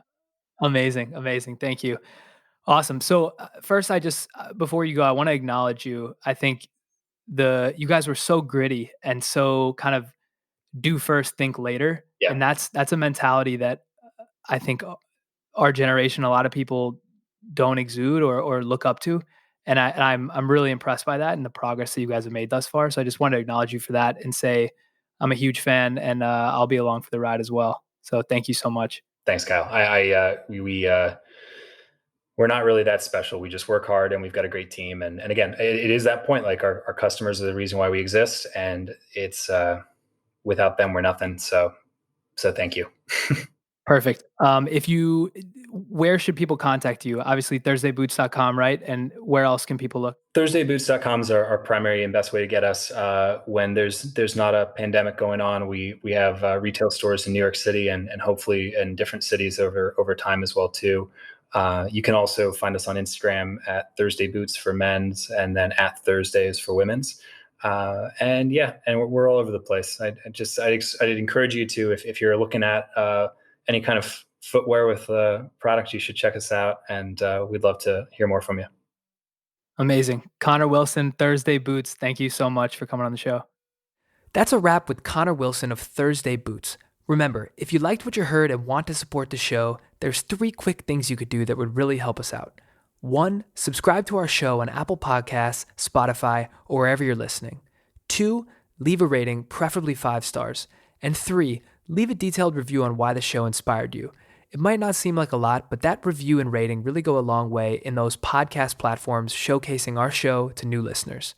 Amazing. Thank you. Awesome. So first, before you go, I want to acknowledge you. I think you guys were so gritty and so kind of do first, think later. Yeah. And that's a mentality that I think our generation, a lot of people don't exude or look up to. And I'm really impressed by that and the progress that you guys have made thus far. So I just wanted to acknowledge you for that and say I'm a huge fan, and I'll be along for the ride as well. So thank you so much. Thanks, Kyle. We're not really that special. We just work hard and we've got a great team. And again, it is that point, like our customers are the reason why we exist, and it's without them, we're nothing. So thank you. Perfect. Where should people contact you? Obviously ThursdayBoots.com, right? And where else can people look? ThursdayBoots.com is our primary and best way to get us. When there's not a pandemic going on, we have retail stores in New York City and hopefully in different cities over time as well too. You can also find us on Instagram at Thursday Boots for men's, and then at Thursdays for women's. And we're all over the place. I'd encourage you to, if you're looking at any kind of footwear with product, you should check us out, and we'd love to hear more from you. Amazing. Connor Wilson, Thursday Boots, thank you so much for coming on the show. That's a wrap with Connor Wilson of Thursday Boots. Remember, if you liked what you heard and want to support the show, there's 3 quick things you could do that would really help us out. 1, subscribe to our show on Apple Podcasts, Spotify, or wherever you're listening. 2, leave a rating, preferably 5 stars. And 3, leave a detailed review on why the show inspired you. It might not seem like a lot, but that review and rating really go a long way in those podcast platforms showcasing our show to new listeners.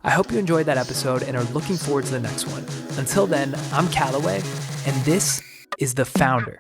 I hope you enjoyed that episode and are looking forward to the next one. Until then, I'm Kallaway, and this is The Founder.